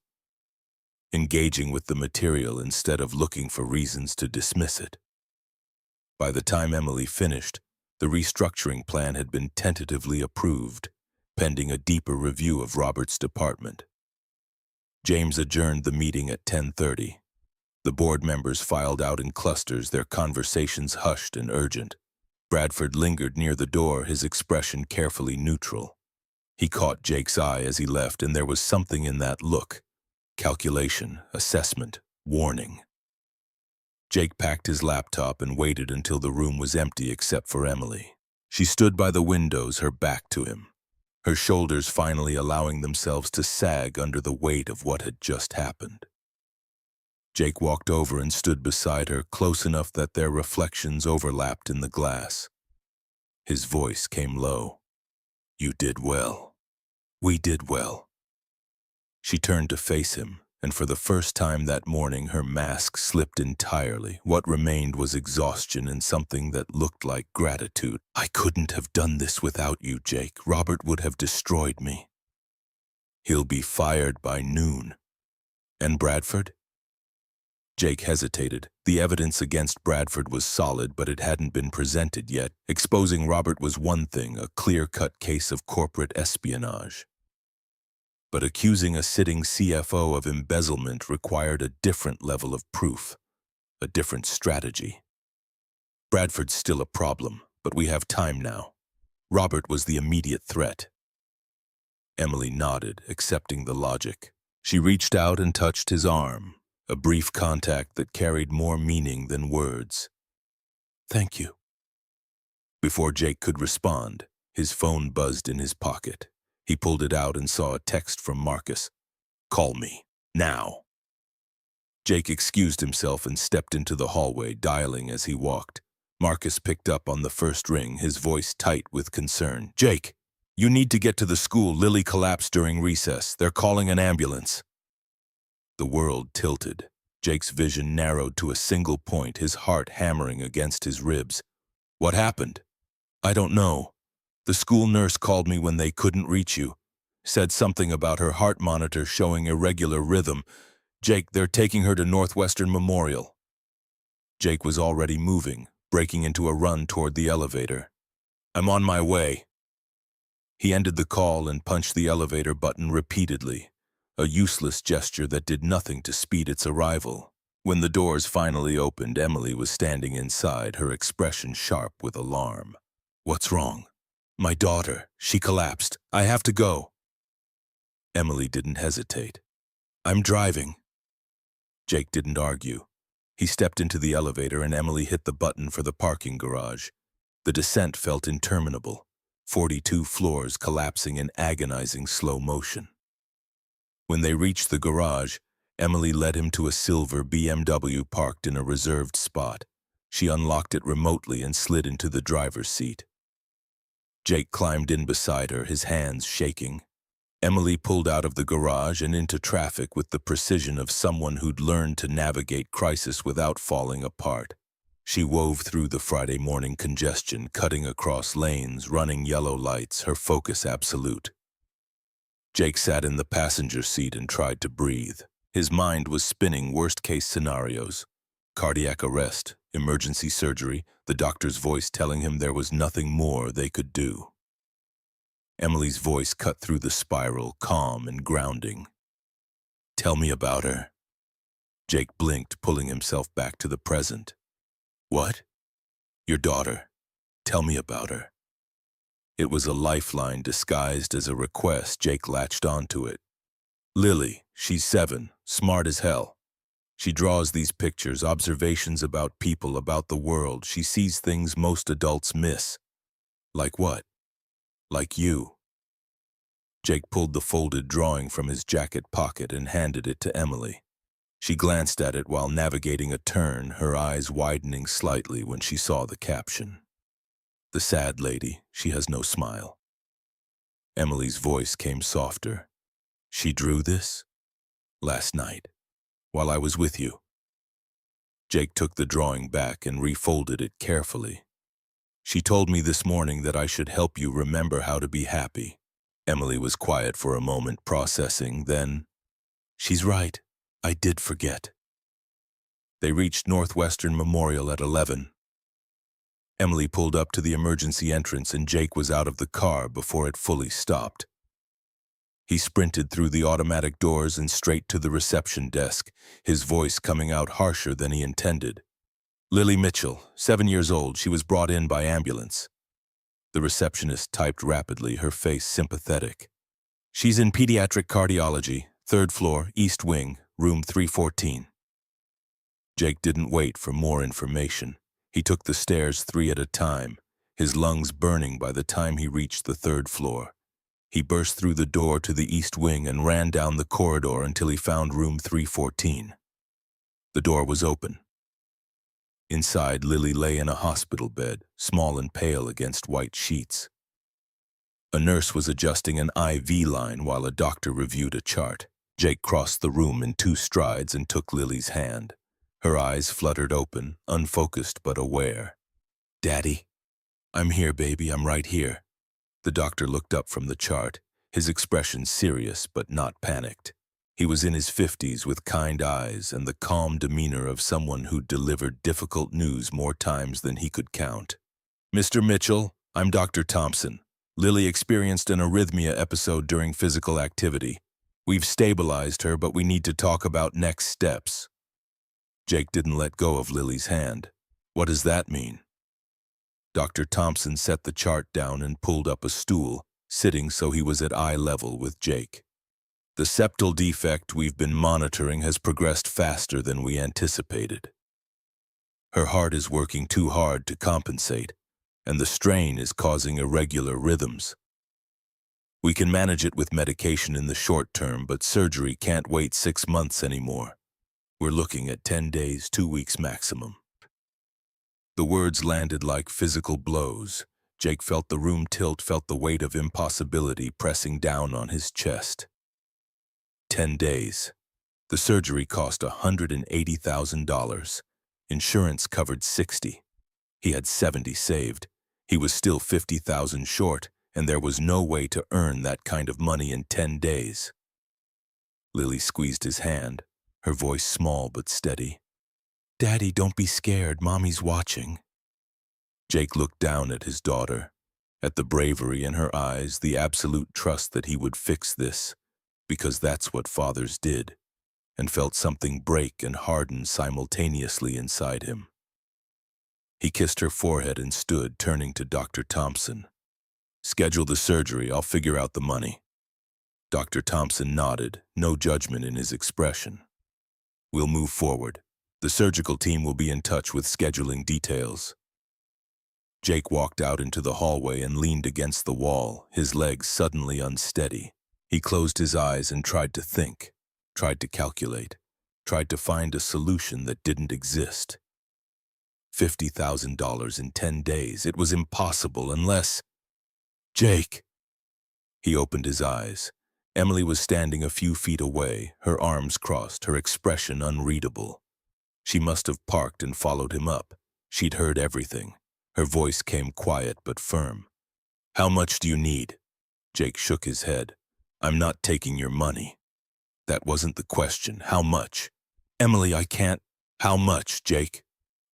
A: engaging with the material instead of looking for reasons to dismiss it. By the time Emily finished, the restructuring plan had been tentatively approved, pending a deeper review of Robert's department. James adjourned the meeting at 10:30. The board members filed out in clusters, their conversations hushed and urgent. Bradford lingered near the door, his expression carefully neutral. He caught Jake's eye as he left, and there was something in that look. Calculation, assessment, warning. Jake packed his laptop and waited until the room was empty except for Emily. She stood by the windows, her back to him, her shoulders finally allowing themselves to sag under the weight of what had just happened. Jake walked over and stood beside her, close enough that their reflections overlapped in the glass. His voice came low. "You did well. We did well." She turned to face him, and for the first time that morning her mask slipped entirely. What remained was exhaustion and something that looked like gratitude. "I couldn't have done this without you, Jake. Robert would have destroyed me." "He'll be fired by noon." "And Bradford?" Jake hesitated. The evidence against Bradford was solid, but it hadn't been presented yet. Exposing Robert was one thing, a clear-cut case of corporate espionage. But accusing a sitting CFO of embezzlement required a different level of proof, a different strategy. "Bradford's still a problem, but we have time now. Robert was the immediate threat." Emily nodded, accepting the logic. She reached out and touched his arm, a brief contact that carried more meaning than words. "Thank you." Before Jake could respond, his phone buzzed in his pocket. He pulled it out and saw a text from Marcus. "Call me, now." Jake excused himself and stepped into the hallway, dialing as he walked. Marcus picked up on the first ring, his voice tight with concern. "Jake, you need to get to the school. Lily collapsed during recess. They're calling an ambulance." The world tilted. Jake's vision narrowed to a single point, his heart hammering against his ribs. "What happened?" "I don't know. The school nurse called me when they couldn't reach you. Said something about her heart monitor showing irregular rhythm. Jake, they're taking her to Northwestern Memorial." Jake was already moving, breaking into a run toward the elevator. "I'm on my way." He ended the call and punched the elevator button repeatedly, a useless gesture that did nothing to speed its arrival. When the doors finally opened, Emily was standing inside, her expression sharp with alarm. "What's wrong?" "My daughter. She collapsed. I have to go." Emily didn't hesitate. "I'm driving." Jake didn't argue. He stepped into the elevator and Emily hit the button for the parking garage. The descent felt interminable, 42 floors collapsing in agonizing slow motion. When they reached the garage, Emily led him to a silver BMW parked in a reserved spot. She unlocked it remotely and slid into the driver's seat. Jake climbed in beside her, his hands shaking. Emily pulled out of the garage and into traffic with the precision of someone who'd learned to navigate crisis without falling apart. She wove through the Friday morning congestion, cutting across lanes, running yellow lights, her focus absolute. Jake sat in the passenger seat and tried to breathe. His mind was spinning worst-case scenarios. Cardiac arrest, emergency surgery, the doctor's voice telling him there was nothing more they could do. Emily's voice cut through the spiral, calm and grounding. "Tell me about her." Jake blinked, pulling himself back to the present. "What?" "Your daughter. Tell me about her." It was a lifeline disguised as a request. Jake latched onto it. "Lily, she's 7, smart as hell. She draws these pictures, observations about people, about the world. She sees things most adults miss." "Like what?" "Like you." Jake pulled the folded drawing from his jacket pocket and handed it to Emily. She glanced at it while navigating a turn, her eyes widening slightly when she saw the caption. "The sad lady, she has no smile." Emily's voice came softer. "She drew this?" "Last night, while I was with you." Jake took the drawing back and refolded it carefully. "She told me this morning that I should help you remember how to be happy." Emily was quiet for a moment, processing, then, "She's right. I did forget." They reached Northwestern Memorial at 11. Emily pulled up to the emergency entrance and Jake was out of the car before it fully stopped. He sprinted through the automatic doors and straight to the reception desk, his voice coming out harsher than he intended. "Lily Mitchell, 7 years old. She was brought in by ambulance." The receptionist typed rapidly, her face sympathetic. "She's in pediatric cardiology, 3rd floor, East Wing, room 314. Jake didn't wait for more information. He took the stairs 3 at a time, his lungs burning by the time he reached the third floor. He burst through the door to the east wing and ran down the corridor until he found room 314. The door was open. Inside, Lily lay in a hospital bed, small and pale against white sheets. A nurse was adjusting an IV line while a doctor reviewed a chart. Jake crossed the room in 2 strides and took Lily's hand. Her eyes fluttered open, unfocused but aware. "Daddy?" "I'm here, baby, I'm right here." The doctor looked up from the chart, his expression serious but not panicked. He was in his 50s with kind eyes and the calm demeanor of someone who'd delivered difficult news more times than he could count. "Mr. Mitchell, I'm Dr. Thompson. Lily experienced an arrhythmia episode during physical activity. We've stabilized her, but we need to talk about next steps." Jake didn't let go of Lily's hand. "What does that mean?" Dr. Thompson set the chart down and pulled up a stool, sitting so he was at eye level with Jake. "The septal defect we've been monitoring has progressed faster than we anticipated. Her heart is working too hard to compensate, and the strain is causing irregular rhythms. We can manage it with medication in the short term, but surgery can't wait 6 months anymore. We're looking at 10 days, 2 weeks maximum." The words landed like physical blows. Jake felt the room tilt, felt the weight of impossibility pressing down on his chest. 10 days. The surgery cost $180,000. Insurance covered 60. He had 70 saved. He was still 50,000 short, and there was no way to earn that kind of money in 10 days. Lily squeezed his hand, her voice small but steady. "Daddy, don't be scared. Mommy's watching." Jake looked down at his daughter, at the bravery in her eyes, the absolute trust that he would fix this, because that's what fathers did, and felt something break and harden simultaneously inside him. He kissed her forehead and stood, turning to Dr. Thompson. "Schedule the surgery. I'll figure out the money." Dr. Thompson nodded, no judgment in his expression. "We'll move forward. The surgical team will be in touch with scheduling details." Jake walked out into the hallway and leaned against the wall, his legs suddenly unsteady. He closed his eyes and tried to think, tried to calculate, tried to find a solution that didn't exist. $50,000 in 10 days. It was impossible unless... "Jake!" He opened his eyes. Emily was standing a few feet away, her arms crossed, her expression unreadable. She must have parked and followed him up. She'd heard everything. Her voice came quiet but firm. "How much do you need?" Jake shook his head. "I'm not taking your money." "That wasn't the question. How much?" "Emily, I can't." "How much, Jake?"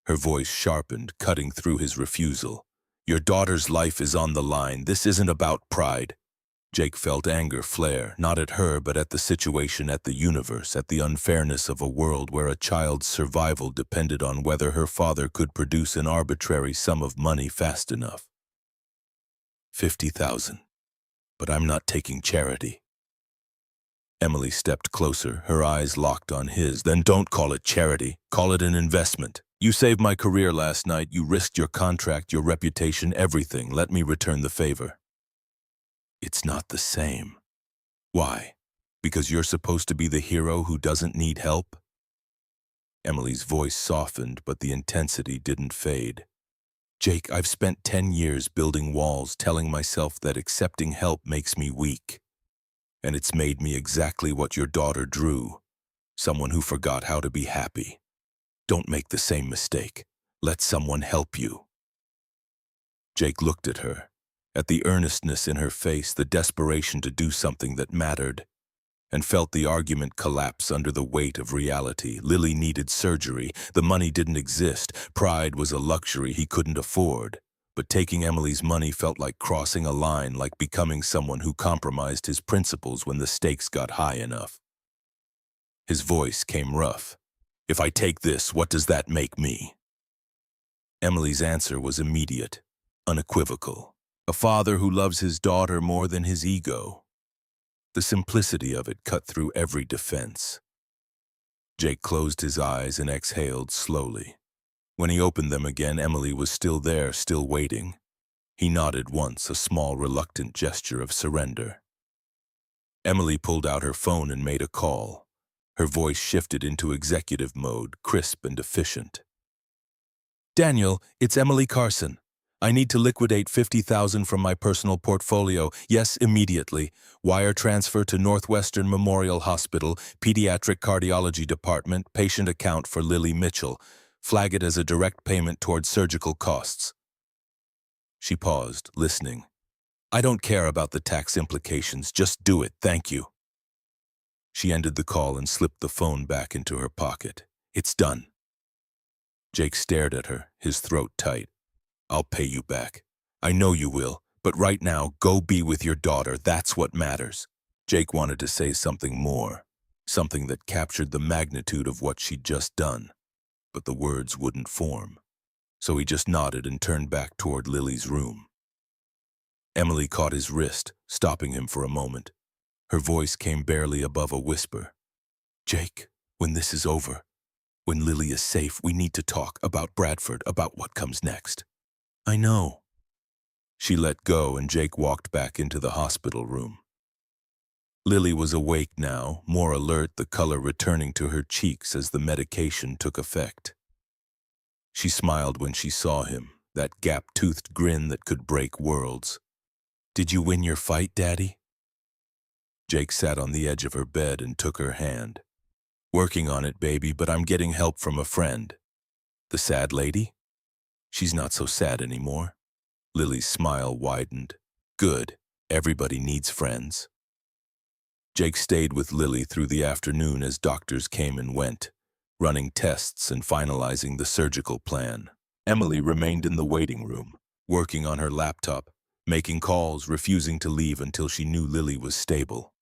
A: Her voice sharpened, cutting through his refusal. "Your daughter's life is on the line. This isn't about pride." Jake felt anger flare, not at her but at the situation, at the universe, at the unfairness of a world where a child's survival depended on whether her father could produce an arbitrary sum of money fast enough. 50,000. But I'm not taking charity." Emily stepped closer, her eyes locked on his. "Then don't call it charity. Call it an investment. You saved my career last night. You risked your contract, your reputation, everything. Let me return the favor." "It's not the same." "Why? Because you're supposed to be the hero who doesn't need help?" Emily's voice softened, but the intensity didn't fade. "Jake, I've spent 10 years building walls, telling myself that accepting help makes me weak. And it's made me exactly what your daughter drew, someone who forgot how to be happy. Don't make the same mistake. Let someone help you." Jake looked at her, at the earnestness in her face, the desperation to do something that mattered, and felt the argument collapse under the weight of reality. Lily needed surgery. The money didn't exist. Pride was a luxury he couldn't afford. But taking Emily's money felt like crossing a line, like becoming someone who compromised his principles when the stakes got high enough. His voice came rough. "If I take this, what does that make me?" Emily's answer was immediate, unequivocal. A father who loves his daughter more than his ego. The simplicity of it cut through every defense. Jake closed his eyes and exhaled slowly. When he opened them again, Emily was still there, still waiting. He nodded once, a small, reluctant gesture of surrender. Emily pulled out her phone and made a call. Her voice shifted into executive mode, crisp and efficient. Daniel, it's Emily Carson. I need to liquidate $50,000 from my personal portfolio. Yes, immediately. Wire transfer to Northwestern Memorial Hospital, Pediatric Cardiology Department, patient account for Lily Mitchell. Flag it as a direct payment towards surgical costs. She paused, listening. I don't care about the tax implications. Just do it, thank you. She ended the call and slipped the phone back into her pocket. It's done. Jake stared at her, his throat tight. I'll pay you back. I know you will, but right now, go be with your daughter. That's what matters. Jake wanted to say something more, something that captured the magnitude of what she'd just done, but the words wouldn't form. So he just nodded and turned back toward Lily's room. Emily caught his wrist, stopping him for a moment. Her voice came barely above a whisper. Jake, when this is over, when Lily is safe, we need to talk about Bradford, about what comes next. I know. She let go and Jake walked back into the hospital room. Lily was awake now, more alert, the color returning to her cheeks as the medication took effect. She smiled when she saw him, that gap-toothed grin that could break worlds. Did you win your fight, Daddy? Jake sat on the edge of her bed and took her hand. Working on it, baby, but I'm getting help from a friend. The sad lady? She's not so sad anymore. Lily's smile widened. Good. Everybody needs friends. Jake stayed with Lily through the afternoon as doctors came and went, running tests and finalizing the surgical plan. Emily remained in the waiting room, working on her laptop, making calls, refusing to leave until she knew Lily was stable.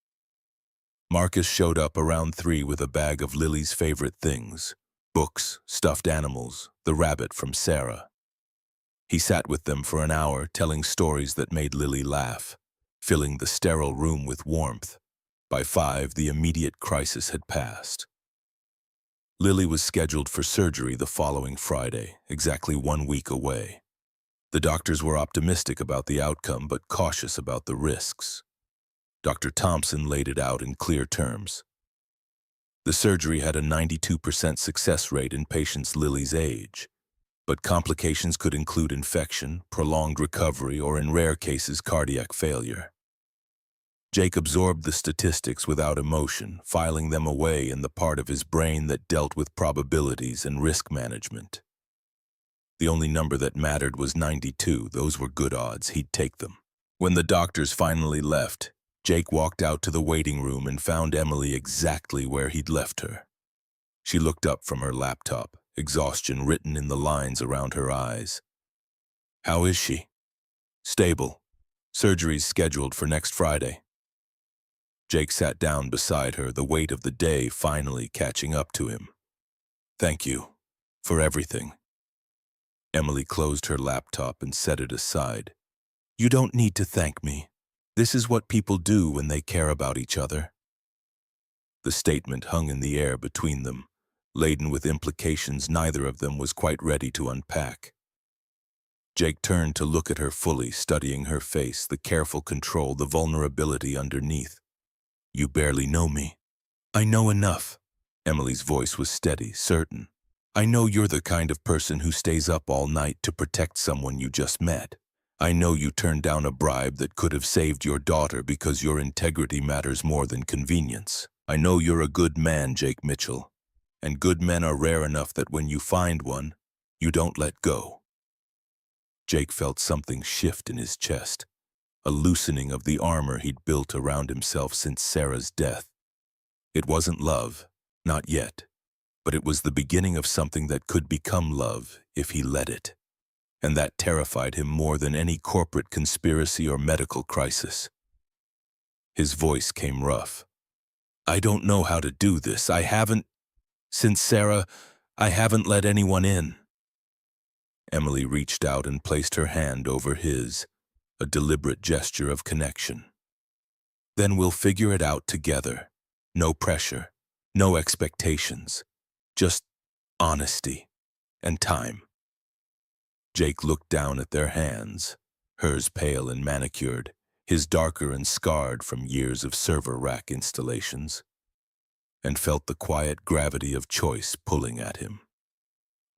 A: Marcus showed up around 3 with a bag of Lily's favorite things: books, stuffed animals, the rabbit from Sarah. He sat with them for an hour, telling stories that made Lily laugh, filling the sterile room with warmth. By 5, the immediate crisis had passed. Lily was scheduled for surgery the following Friday, exactly 1 week away. The doctors were optimistic about the outcome, but cautious about the risks. Dr. Thompson laid it out in clear terms. The surgery had a 92% success rate in patients Lily's age, but complications could include infection, prolonged recovery, or in rare cases, cardiac failure. Jake absorbed the statistics without emotion, filing them away in the part of his brain that dealt with probabilities and risk management. The only number that mattered was 92. Those were good odds. He'd take them. When the doctors finally left, Jake walked out to the waiting room and found Emily exactly where he'd left her. She looked up from her laptop, exhaustion written in the lines around her eyes. How is she? Stable. Surgery's scheduled for next Friday. Jake sat down beside her, the weight of the day finally catching up to him. Thank you for everything. Emily closed her laptop and set it aside. You don't need to thank me. This is what people do when they care about each other. The statement hung in the air between them, laden with implications neither of them was quite ready to unpack. Jake turned to look at her fully, studying her face, the careful control, the vulnerability underneath. You barely know me. I know enough. Emily's voice was steady, certain. I know you're the kind of person who stays up all night to protect someone you just met. I know you turned down a bribe that could have saved your daughter because your integrity matters more than convenience. I know you're a good man, Jake Mitchell. And good men are rare enough that when you find one, you don't let go. Jake felt something shift in his chest, a loosening of the armor he'd built around himself since Sarah's death. It wasn't love, not yet, but it was the beginning of something that could become love if he let it. And that terrified him more than any corporate conspiracy or medical crisis. His voice came rough. I don't know how to do this. Since Sarah, I haven't let anyone in. Emily reached out and placed her hand over his, a deliberate gesture of connection. Then we'll figure it out together. No pressure, no expectations, just honesty and time. Jake looked down at their hands, hers pale and manicured, his darker and scarred from years of server rack installations, and felt the quiet gravity of choice pulling at him.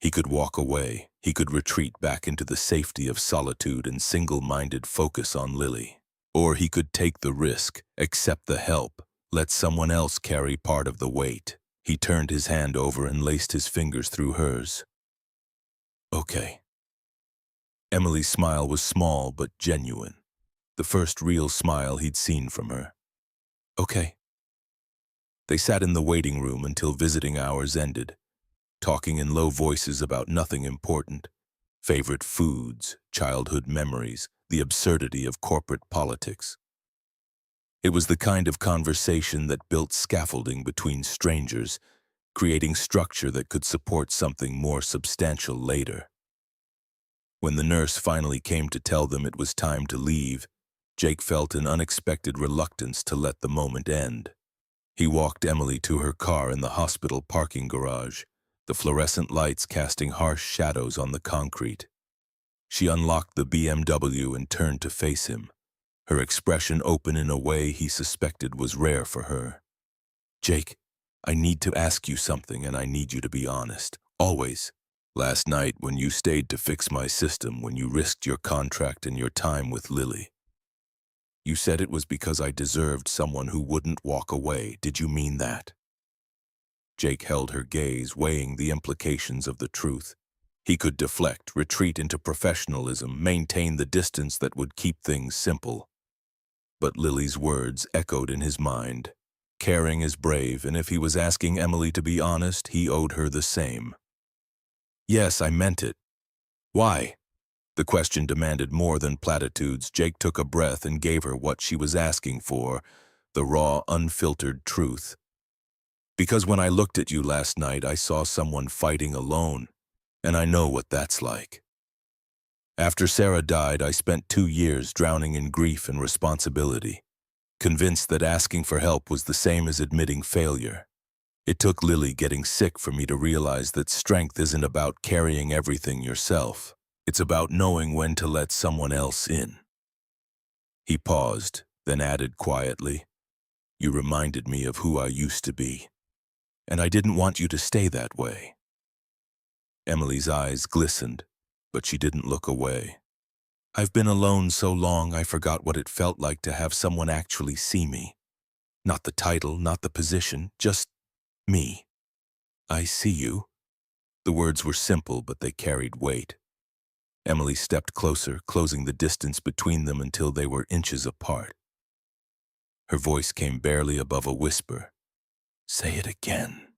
A: He could walk away, he could retreat back into the safety of solitude and single-minded focus on Lily. Or he could take the risk, accept the help, let someone else carry part of the weight. He turned his hand over and laced his fingers through hers. Okay. Emily's smile was small but genuine, the first real smile he'd seen from her. Okay. They sat in the waiting room until visiting hours ended, talking in low voices about nothing important. Favorite foods, childhood memories, the absurdity of corporate politics. It was the kind of conversation that built scaffolding between strangers, creating structure that could support something more substantial later. When the nurse finally came to tell them it was time to leave, Jake felt an unexpected reluctance to let the moment end. He walked Emily to her car in the hospital parking garage, the fluorescent lights casting harsh shadows on the concrete. She unlocked the BMW and turned to face him, her expression open in a way he suspected was rare for her. Jake, I need to ask you something and I need you to be honest. Always. Last night when you stayed to fix my system, when you risked your contract and your time with Lily, you said it was because I deserved someone who wouldn't walk away. Did you mean that? Jake held her gaze, weighing the implications of the truth. He could deflect, retreat into professionalism, maintain the distance that would keep things simple. But Lily's words echoed in his mind. Caring is brave, and if he was asking Emily to be honest, he owed her the same. Yes, I meant it. Why? The question demanded more than platitudes. Jake took a breath and gave her what she was asking for, the raw, unfiltered truth. Because when I looked at you last night, I saw someone fighting alone, and I know what that's like. After Sarah died, I spent 2 years drowning in grief and responsibility, convinced that asking for help was the same as admitting failure. It took Lily getting sick for me to realize that strength isn't about carrying everything yourself. It's about knowing when to let someone else in. He paused, then added quietly, You reminded me of who I used to be, and I didn't want you to stay that way. Emily's eyes glistened, but she didn't look away. I've been alone so long I forgot what it felt like to have someone actually see me. Not the title, not the position, just me. I see you. The words were simple, but they carried weight. Emily stepped closer, closing the distance between them until they were inches apart. Her voice came barely above a whisper. Say it again.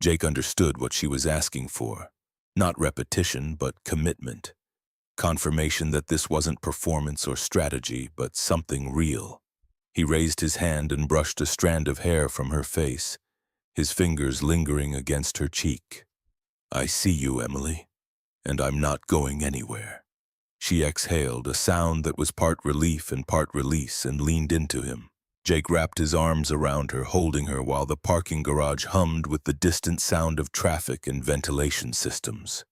A: Jake understood what she was asking for. Not repetition, but commitment. Confirmation that this wasn't performance or strategy, but something real. He raised his hand and brushed a strand of hair from her face, his fingers lingering against her cheek. I see you, Emily, and I'm not going anywhere. She exhaled, a sound that was part relief and part release, and leaned into him. Jake wrapped his arms around her, holding her while the parking garage hummed with the distant sound of traffic and ventilation systems.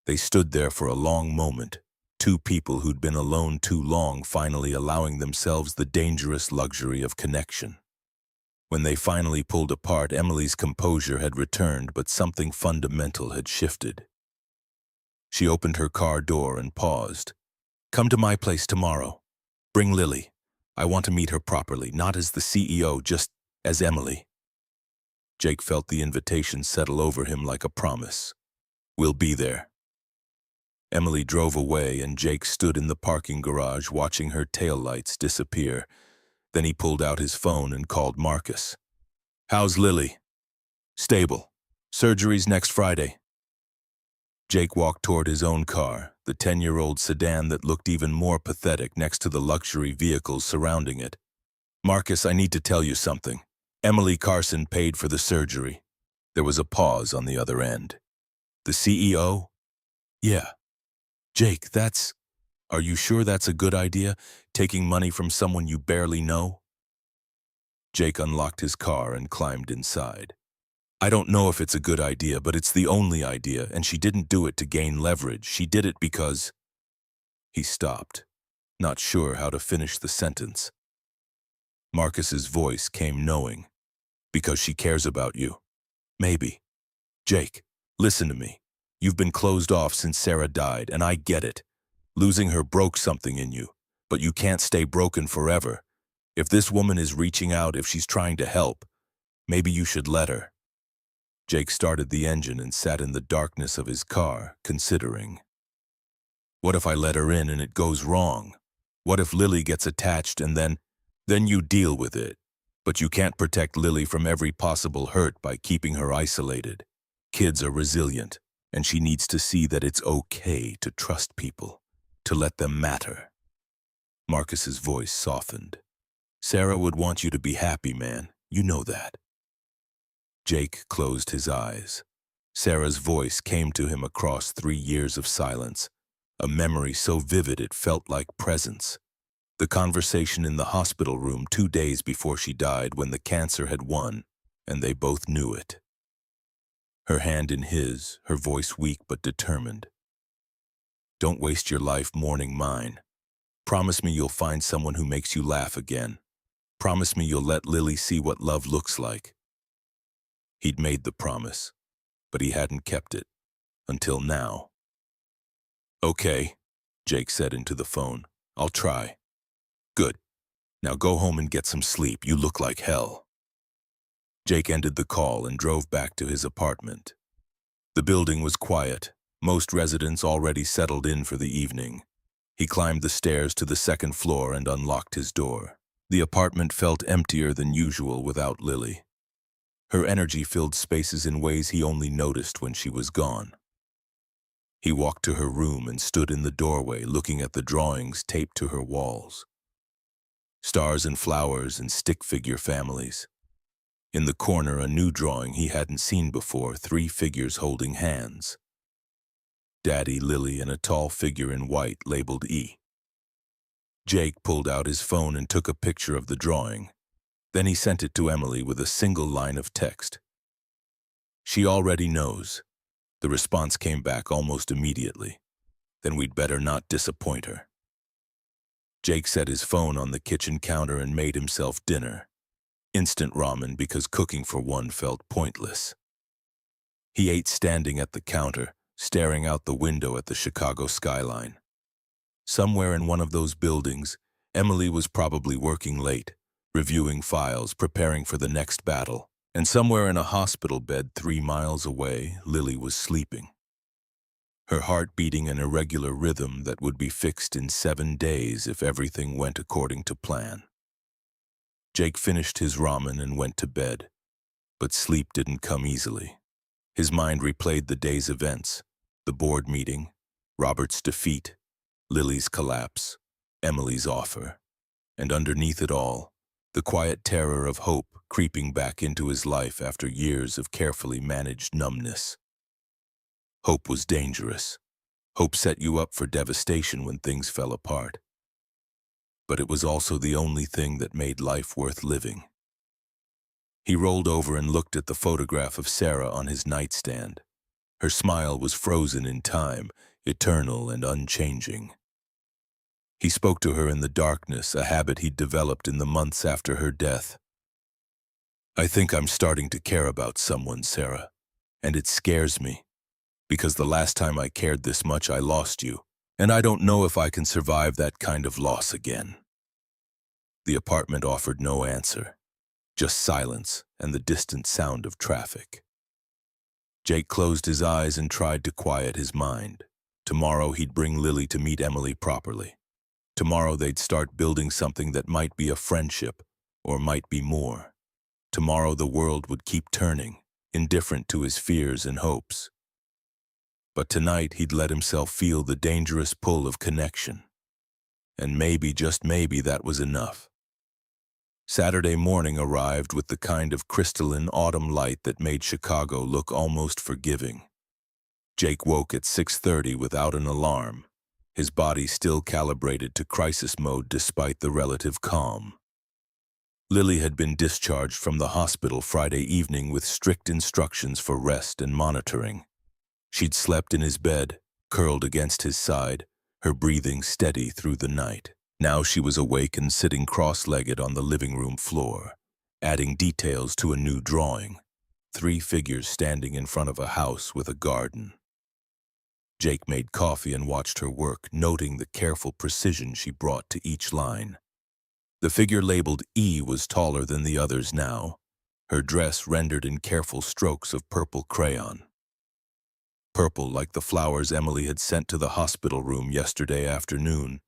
A: They stood there for a long moment, two people who'd been alone too long finally allowing themselves the dangerous luxury of connection. When they finally pulled apart, Emily's composure had returned, but something fundamental had shifted. She opened her car door and paused. Come to my place tomorrow. Bring Lily. I want to meet her properly, not as the CEO, just as Emily. Jake felt the invitation settle over him like a promise. We'll be there. Emily drove away and Jake stood in the parking garage watching her taillights disappear. Then he pulled out his phone and called Marcus. How's Lily? Stable. Surgery's next Friday. Jake walked toward his own car, the 10-year-old sedan that looked even more pathetic next to the luxury vehicles surrounding it. Marcus, I need to tell you something. Emily Carson paid for the surgery. There was a pause on the other end. The CEO? Yeah. Jake, are you sure that's a good idea, taking money from someone you barely know? Jake unlocked his car and climbed inside. I don't know if it's a good idea, but it's the only idea, and she didn't do it to gain leverage. She did it because... He stopped, not sure how to finish the sentence. Marcus's voice came knowing. Because she cares about you. Maybe. Jake, listen to me. You've been closed off since Sarah died, and I get it. Losing her broke something in you, but you can't stay broken forever. If this woman is reaching out, if she's trying to help, maybe you should let her. Jake started the engine and sat in the darkness of his car, considering. What if I let her in and it goes wrong? What if Lily gets attached and then you deal with it? But you can't protect Lily from every possible hurt by keeping her isolated. Kids are resilient, and she needs to see that it's okay to trust people, to let them matter. Marcus's voice softened. Sarah would want you to be happy, man. You know that. Jake closed his eyes. Sarah's voice came to him across 3 years of silence, a memory so vivid it felt like presence. The conversation in the hospital room 2 days before she died when the cancer had won, and they both knew it. Her hand in his, her voice weak but determined. Don't waste your life mourning mine. Promise me you'll find someone who makes you laugh again. Promise me you'll let Lily see what love looks like. He'd made the promise, but he hadn't kept it. Until now. Okay, Jake said into the phone. I'll try. Good. Now go home and get some sleep. You look like hell. Jake ended the call and drove back to his apartment. The building was quiet, most residents already settled in for the evening. He climbed the stairs to the 2nd floor and unlocked his door. The apartment felt emptier than usual without Lily. Her energy filled spaces in ways he only noticed when she was gone. He walked to her room and stood in the doorway looking at the drawings taped to her walls. Stars and flowers and stick figure families. In the corner, a new drawing he hadn't seen before, 3 figures holding hands. Daddy, Lily, and a tall figure in white labeled E. Jake pulled out his phone and took a picture of the drawing. Then he sent it to Emily with a single line of text. She already knows. The response came back almost immediately. Then we'd better not disappoint her. Jake set his phone on the kitchen counter and made himself dinner. Instant ramen because cooking for one felt pointless. He ate standing at the counter, staring out the window at the Chicago skyline. Somewhere in one of those buildings, Emily was probably working late, reviewing files, preparing for the next battle. And somewhere in a hospital bed 3 miles away, Lily was sleeping. Her heart beating an irregular rhythm that would be fixed in 7 days if everything went according to plan. Jake finished his ramen and went to bed, but sleep didn't come easily. His mind replayed the day's events, the board meeting, Robert's defeat, Lily's collapse, Emily's offer, and underneath it all, the quiet terror of hope creeping back into his life after years of carefully managed numbness. Hope was dangerous. Hope set you up for devastation when things fell apart. But it was also the only thing that made life worth living. He rolled over and looked at the photograph of Sarah on his nightstand. Her smile was frozen in time, eternal and unchanging. He spoke to her in the darkness, a habit he'd developed in the months after her death. I think I'm starting to care about someone, Sarah, and it scares me. Because the last time I cared this much, I lost you, and I don't know if I can survive that kind of loss again. The apartment offered no answer, just silence and the distant sound of traffic. Jake closed his eyes and tried to quiet his mind. Tomorrow he'd bring Lily to meet Emily properly. Tomorrow they'd start building something that might be a friendship, or might be more. Tomorrow the world would keep turning, indifferent to his fears and hopes. But tonight he'd let himself feel the dangerous pull of connection. And maybe, just maybe, that was enough. Saturday morning arrived with the kind of crystalline autumn light that made Chicago look almost forgiving. Jake woke at 6:30 without an alarm, his body still calibrated to crisis mode despite the relative calm. Lily had been discharged from the hospital Friday evening with strict instructions for rest and monitoring. She'd slept in his bed, curled against his side, her breathing steady through the night. Now she was awake and sitting cross-legged on the living room floor, adding details to a new drawing. 3 figures standing in front of a house with a garden. Jake made coffee and watched her work, noting the careful precision she brought to each line. The figure labeled E was taller than the others now, her dress rendered in careful strokes of purple crayon. Purple like the flowers Emily had sent to the hospital room yesterday afternoon,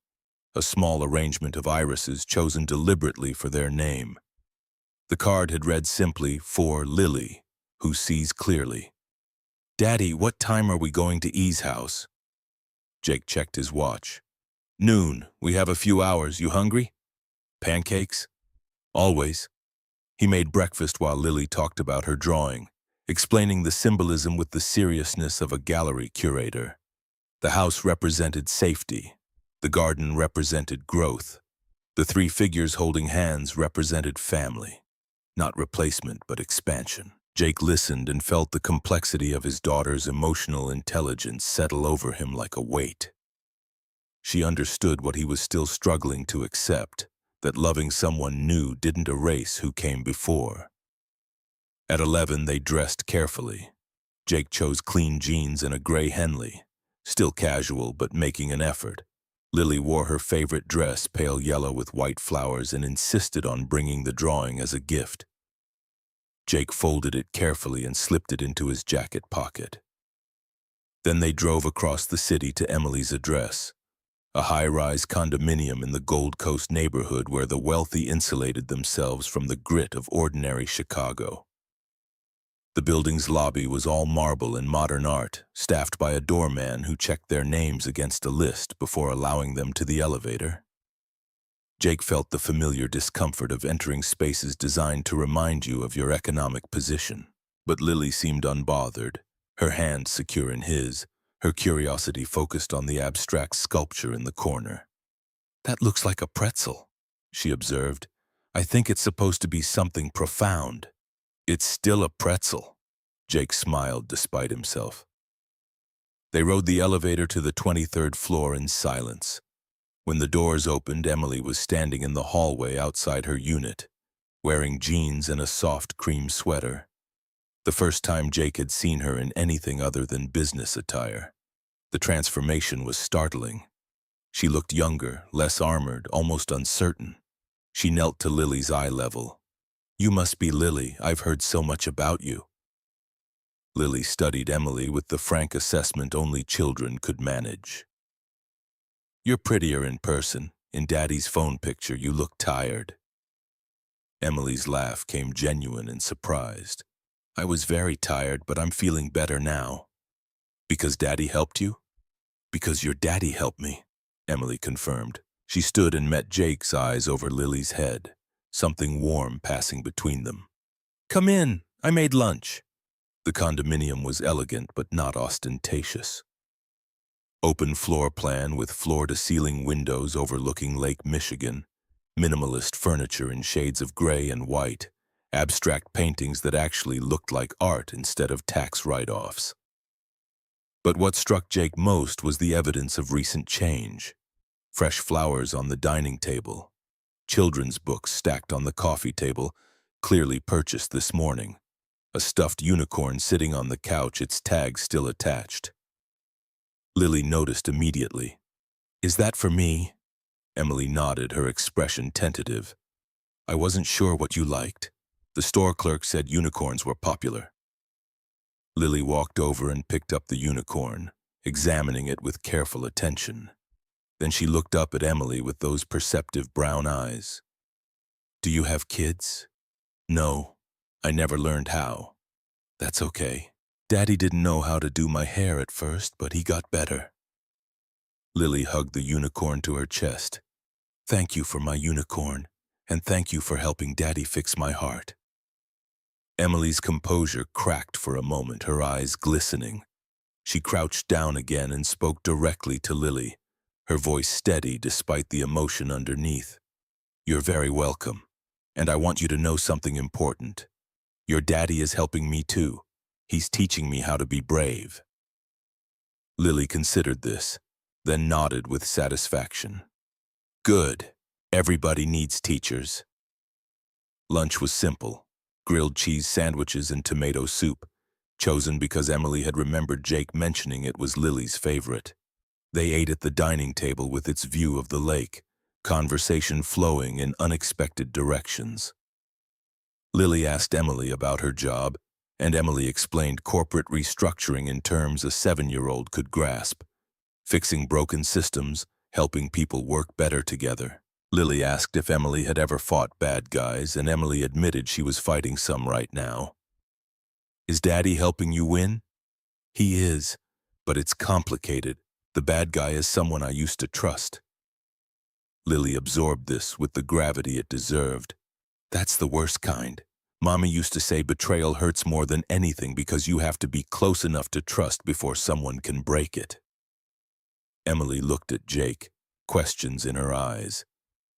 A: a small arrangement of irises chosen deliberately for their name. The card had read simply, "For Lily, who sees clearly." "Daddy, what time are we going to E's house?" Jake checked his watch. "Noon. We have a few hours. You hungry?" "Pancakes?" "Always." He made breakfast while Lily talked about her drawing, explaining the symbolism with the seriousness of a gallery curator. The house represented safety. The garden represented growth. The 3 figures holding hands represented family. Not replacement, but expansion. Jake listened and felt the complexity of his daughter's emotional intelligence settle over him like a weight. She understood what he was still struggling to accept, that loving someone new didn't erase who came before. At 11, they dressed carefully. Jake chose clean jeans and a gray Henley, still casual but making an effort. Lily wore her favorite dress, pale yellow with white flowers, and insisted on bringing the drawing as a gift. Jake folded it carefully and slipped it into his jacket pocket. Then they drove across the city to Emily's address, a high-rise condominium in the Gold Coast neighborhood where the wealthy insulated themselves from the grit of ordinary Chicago. The building's lobby was all marble and modern art, staffed by a doorman who checked their names against a list before allowing them to the elevator. Jake felt the familiar discomfort of entering spaces designed to remind you of your economic position. But Lily seemed unbothered, her hand secure in his, her curiosity focused on the abstract sculpture in the corner. "That looks like a pretzel," she observed. "I think it's supposed to be something profound." "It's still a pretzel." Jake smiled despite himself. They rode the elevator to the 23rd floor in silence. When the doors opened, Emily was standing in the hallway outside her unit, wearing jeans and a soft cream sweater. The first time Jake had seen her in anything other than business attire. The transformation was startling. She looked younger, less armored, almost uncertain. She knelt to Lily's eye level. "You must be Lily. I've heard so much about you." Lily studied Emily with the frank assessment only children could manage. "You're prettier in person. In Daddy's phone picture, you look tired." Emily's laugh came genuine and surprised. "I was very tired, but I'm feeling better now." "Because Daddy helped you?" "Because your daddy helped me," Emily confirmed. She stood and met Jake's eyes over Lily's head, something warm passing between them. "Come in. I made lunch." The condominium was elegant but not ostentatious. Open floor plan with floor-to-ceiling windows overlooking Lake Michigan, minimalist furniture in shades of gray and white, abstract paintings that actually looked like art instead of tax write-offs. But what struck Jake most was the evidence of recent change. Fresh flowers on the dining table, children's books stacked on the coffee table, clearly purchased this morning, a stuffed unicorn sitting on the couch, its tag still attached. Lily noticed immediately. "Is that for me?" Emily nodded, her expression tentative. "I wasn't sure what you liked. The store clerk said unicorns were popular." Lily walked over and picked up the unicorn, examining it with careful attention. Then she looked up at Emily with those perceptive brown eyes. "Do you have kids?" "No, I never learned how." "That's okay. Daddy didn't know how to do my hair at first, but he got better." Lily hugged the unicorn to her chest. "Thank you for my unicorn, and thank you for helping Daddy fix my heart." Emily's composure cracked for a moment, her eyes glistening. She crouched down again and spoke directly to Lily, her voice steady despite the emotion underneath. "You're very welcome, and I want you to know something important. Your daddy is helping me too. He's teaching me how to be brave." Lily considered this. then nodded with satisfaction. Good. Everybody needs teachers. Lunch was simple. Grilled cheese sandwiches and tomato soup, chosen because Emily had remembered Jake mentioning it was Lily's favorite. They ate at the dining table with its view of the lake, conversation flowing in unexpected directions. Lily asked Emily about her job, and Emily explained corporate restructuring in terms a 7-year-old could grasp. Fixing broken systems, helping people work better together. Lily asked if Emily had ever fought bad guys, and Emily admitted she was fighting some right now. Is Daddy helping you win? He is, but it's complicated. The bad guy is someone I used to trust. Lily absorbed this with the gravity it deserved. That's the worst kind. Mommy used to say betrayal hurts more than anything because you have to be close enough to trust before someone can break it. Emily looked at Jake, questions in her eyes.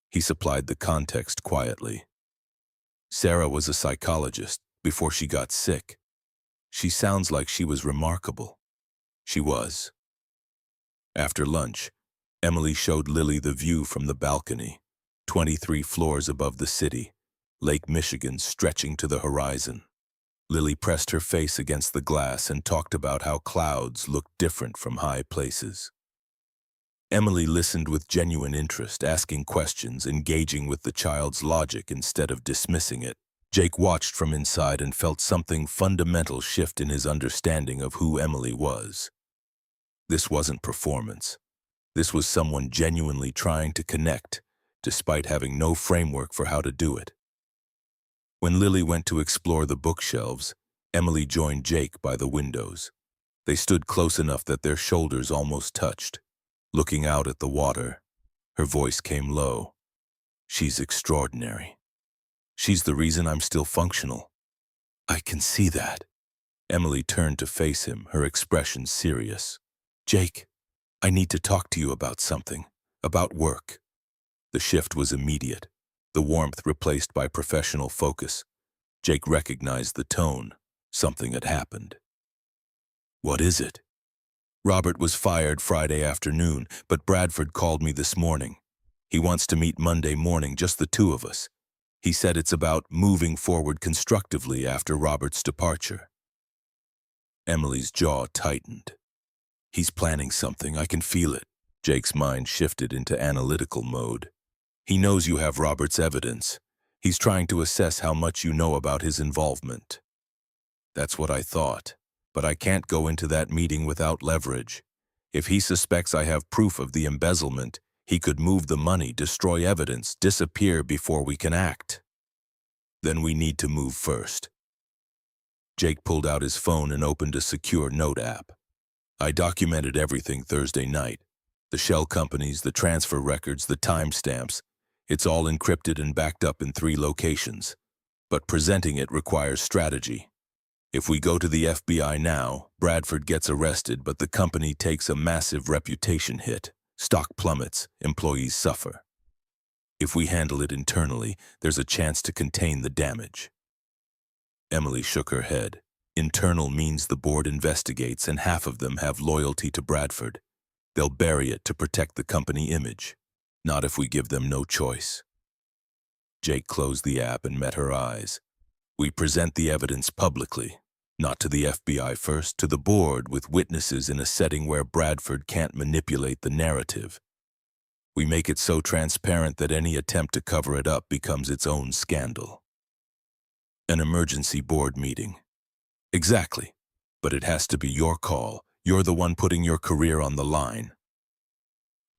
A: He supplied the context quietly. Sarah was a psychologist before she got sick. She sounds like she was remarkable. She was. After lunch, Emily showed Lily the view from the balcony, 23 floors above the city, Lake Michigan stretching to the horizon. Lily pressed her face against the glass and talked about how clouds looked different from high places. Emily listened with genuine interest, asking questions, engaging with the child's logic instead of dismissing it. Jake watched from inside and felt something fundamental shift in his understanding of who Emily was. This wasn't performance. This was someone genuinely trying to connect, despite having no framework for how to do it. When Lily went to explore the bookshelves, Emily joined Jake by the windows. They stood close enough that their shoulders almost touched. Looking out at the water, her voice came low. She's extraordinary. She's the reason I'm still functional. I can see that. Emily turned to face him, her expression serious. Jake, I need to talk to you about something, about work. The shift was immediate, the warmth replaced by professional focus. Jake recognized the tone. Something had happened. What is it? Robert was fired Friday afternoon, but Bradford called me this morning. He wants to meet Monday morning, just the two of us. He said it's about moving forward constructively after Robert's departure. Emily's jaw tightened. He's planning something, I can feel it. Jake's mind shifted into analytical mode. He knows you have Robert's evidence. He's trying to assess how much you know about his involvement. That's what I thought. But I can't go into that meeting without leverage. If he suspects I have proof of the embezzlement, he could move the money, destroy evidence, disappear before we can act. Then we need to move first. Jake pulled out his phone and opened a secure note app. I documented everything Thursday night. The shell companies, the transfer records, the timestamps. It's all encrypted and backed up in 3 locations. But presenting it requires strategy. If we go to the FBI now, Bradford gets arrested, but the company takes a massive reputation hit. Stock plummets, employees suffer. If we handle it internally, there's a chance to contain the damage. Emily shook her head. Internal means the board investigates and half of them have loyalty to Bradford. They'll bury it to protect the company image. Not if we give them no choice. Jake closed the app and met her eyes. We present the evidence publicly. Not to the FBI first, to the board with witnesses in a setting where Bradford can't manipulate the narrative. We make it so transparent that any attempt to cover it up becomes its own scandal. An emergency board meeting. Exactly. But it has to be your call. You're the one putting your career on the line.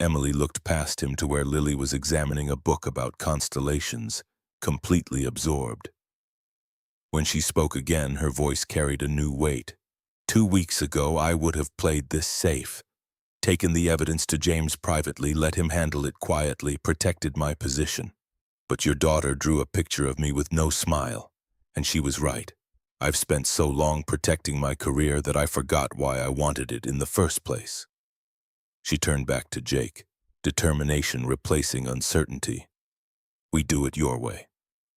A: Emily looked past him to where Lily was examining a book about constellations, completely absorbed. When she spoke again, her voice carried a new weight. 2 weeks ago, I would have played this safe. Taken the evidence to James privately, let him handle it quietly, protected my position. But your daughter drew a picture of me with no smile, and she was right. I've spent so long protecting my career that I forgot why I wanted it in the first place. She turned back to Jake, determination replacing uncertainty. We do it your way.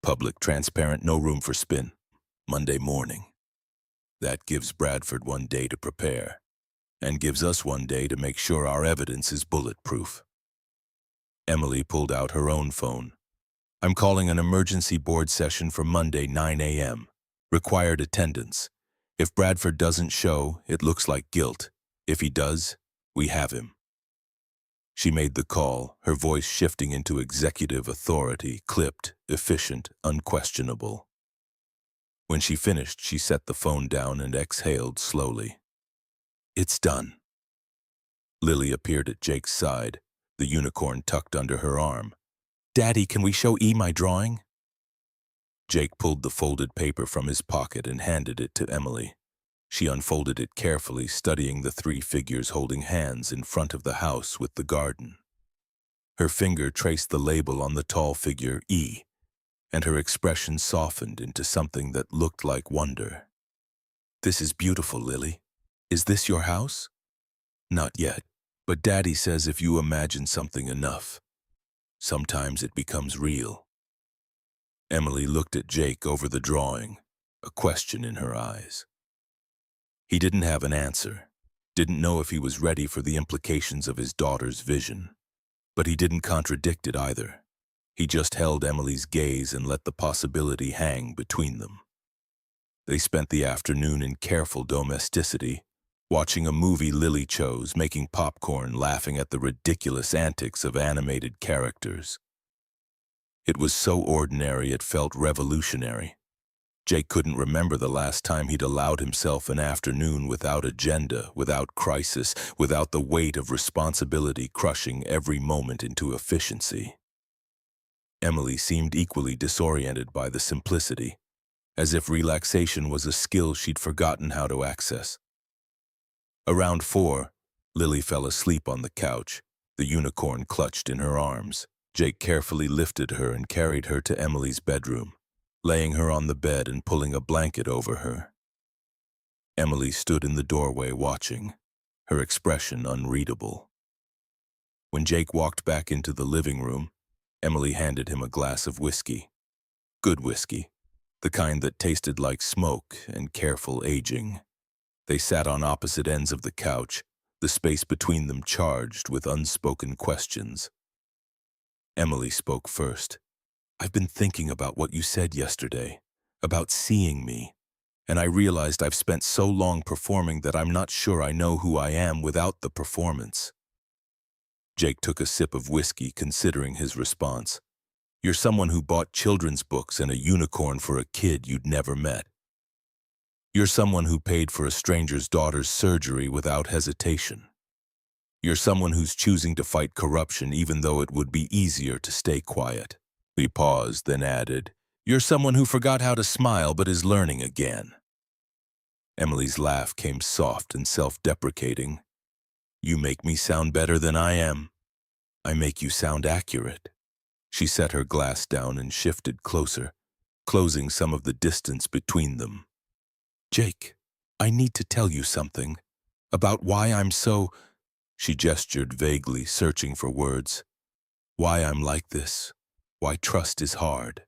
A: Public, transparent, no room for spin. Monday morning. That gives Bradford 1 day to prepare. and gives us one day to make sure our evidence is bulletproof. Emily pulled out her own phone. I'm calling an emergency board session for Monday, 9 a.m. Required attendance. If Bradford doesn't show, it looks like guilt. If he does, we have him. She made the call, her voice shifting into executive authority, clipped, efficient, unquestionable. When she finished, she set the phone down and exhaled slowly. It's done. Lily appeared at Jake's side, the unicorn tucked under her arm. Daddy, can we show E my drawing? Jake pulled the folded paper from his pocket and handed it to Emily. She unfolded it carefully, studying the three figures holding hands in front of the house with the garden. Her finger traced the label on the tall figure E, and her expression softened into something that looked like wonder. This is beautiful, Lily. Is this your house? Not yet, but Daddy says if you imagine something enough, sometimes it becomes real. Emily looked at Jake over the drawing, a question in her eyes. He didn't have an answer, didn't know if he was ready for the implications of his daughter's vision. But he didn't contradict it either. He just held Emily's gaze and let the possibility hang between them. They spent the afternoon in careful domesticity, watching a movie Lily chose, making popcorn, laughing at the ridiculous antics of animated characters. It was so ordinary it felt revolutionary. Jake couldn't remember the last time he'd allowed himself an afternoon without agenda, without crisis, without the weight of responsibility crushing every moment into efficiency. Emily seemed equally disoriented by the simplicity, as if relaxation was a skill she'd forgotten how to access. Around 4, Lily fell asleep on the couch, the unicorn clutched in her arms. Jake carefully lifted her and carried her to Emily's bedroom, laying her on the bed and pulling a blanket over her. Emily stood in the doorway watching, her expression unreadable. When Jake walked back into the living room, Emily handed him a glass of whiskey. Good whiskey, the kind that tasted like smoke and careful aging. They sat on opposite ends of the couch, the space between them charged with unspoken questions. Emily spoke first. I've been thinking about what you said yesterday, about seeing me, and I realized I've spent so long performing that I'm not sure I know who I am without the performance. Jake took a sip of whiskey, considering his response. You're someone who bought children's books and a unicorn for a kid you'd never met. You're someone who paid for a stranger's daughter's surgery without hesitation. You're someone who's choosing to fight corruption even though it would be easier to stay quiet. He paused, then added, You're someone who forgot how to smile but is learning again. Emily's laugh came soft and self-deprecating. You make me sound better than I am. I make you sound accurate. She set her glass down and shifted closer, closing some of the distance between them. Jake, I need to tell you something about why I'm so... She gestured vaguely, searching for words. Why I'm like this. Why trust is hard.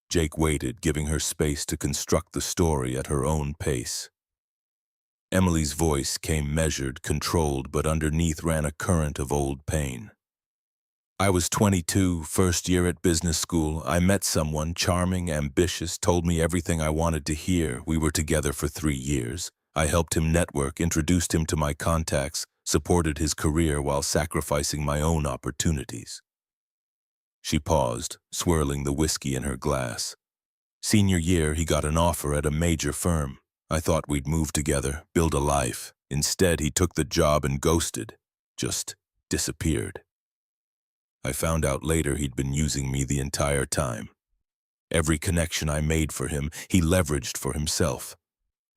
A: Jake waited, giving her space to construct the story at her own pace. Emily's voice came measured, controlled, but underneath ran a current of old pain. I was 22, first year at business school. I met someone charming, ambitious, told me everything I wanted to hear. We were together for 3 years. I helped him network, introduced him to my contacts, supported his career while sacrificing my own opportunities. She paused, swirling the whiskey in her glass. Senior year, he got an offer at a major firm. I thought we'd move together, build a life. Instead, he took the job and ghosted, just disappeared. I found out later he'd been using me the entire time. Every connection I made for him, he leveraged for himself.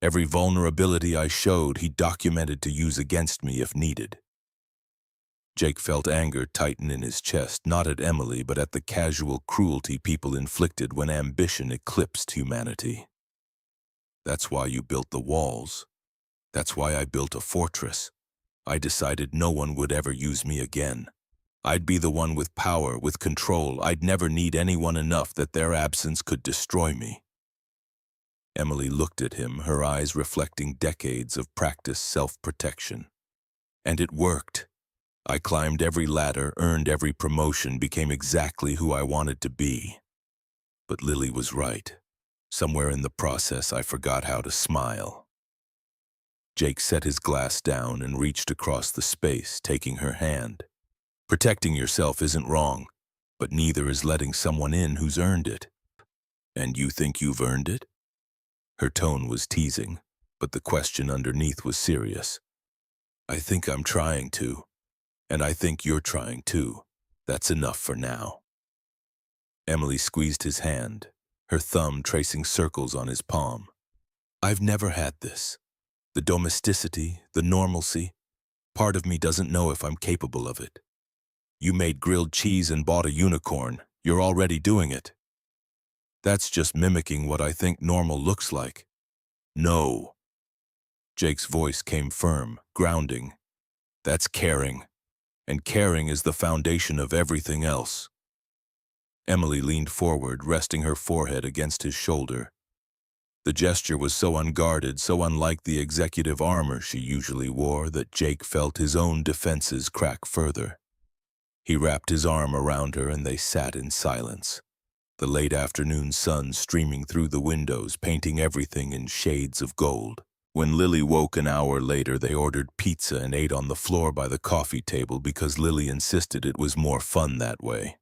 A: Every vulnerability I showed, he documented to use against me if needed. Jake felt anger tighten in his chest, not at Emily, but at the casual cruelty people inflicted when ambition eclipsed humanity. That's why you built the walls. That's why I built a fortress. I decided no one would ever use me again. I'd be the one with power, with control. I'd never need anyone enough that their absence could destroy me. Emily looked at him, her eyes reflecting decades of practiced self-protection. And it worked. I climbed every ladder, earned every promotion, became exactly who I wanted to be. But Lily was right. Somewhere in the process, I forgot how to smile. Jake set his glass down and reached across the space, taking her hand. Protecting yourself isn't wrong, but neither is letting someone in who's earned it. And you think you've earned it? Her tone was teasing, but the question underneath was serious. I think I'm trying to, and I think you're trying too. That's enough for now. Emily squeezed his hand, her thumb tracing circles on his palm. I've never had this. The domesticity, the normalcy. Part of me doesn't know if I'm capable of it. You made grilled cheese and bought a unicorn. You're already doing it. That's just mimicking what I think normal looks like. No. Jake's voice came firm, grounding. That's caring. And caring is the foundation of everything else. Emily leaned forward, resting her forehead against his shoulder. The gesture was so unguarded, so unlike the executive armor she usually wore, that Jake felt his own defenses crack further. He wrapped his arm around her and they sat in silence. The late afternoon sun streaming through the windows, painting everything in shades of gold. When Lily woke an hour later, they ordered pizza and ate on the floor by the coffee table because Lily insisted it was more fun that way.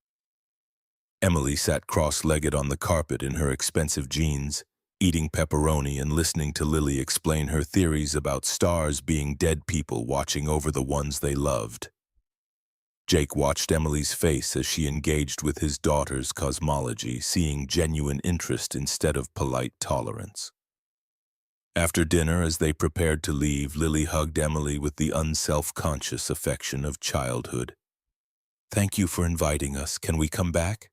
A: Emily sat cross-legged on the carpet in her expensive jeans, eating pepperoni and listening to Lily explain her theories about stars being dead people watching over the ones they loved. Jake watched Emily's face as she engaged with his daughter's cosmology, seeing genuine interest instead of polite tolerance. After dinner, as they prepared to leave, Lily hugged Emily with the unself-conscious affection of childhood. Thank you for inviting us. Can we come back?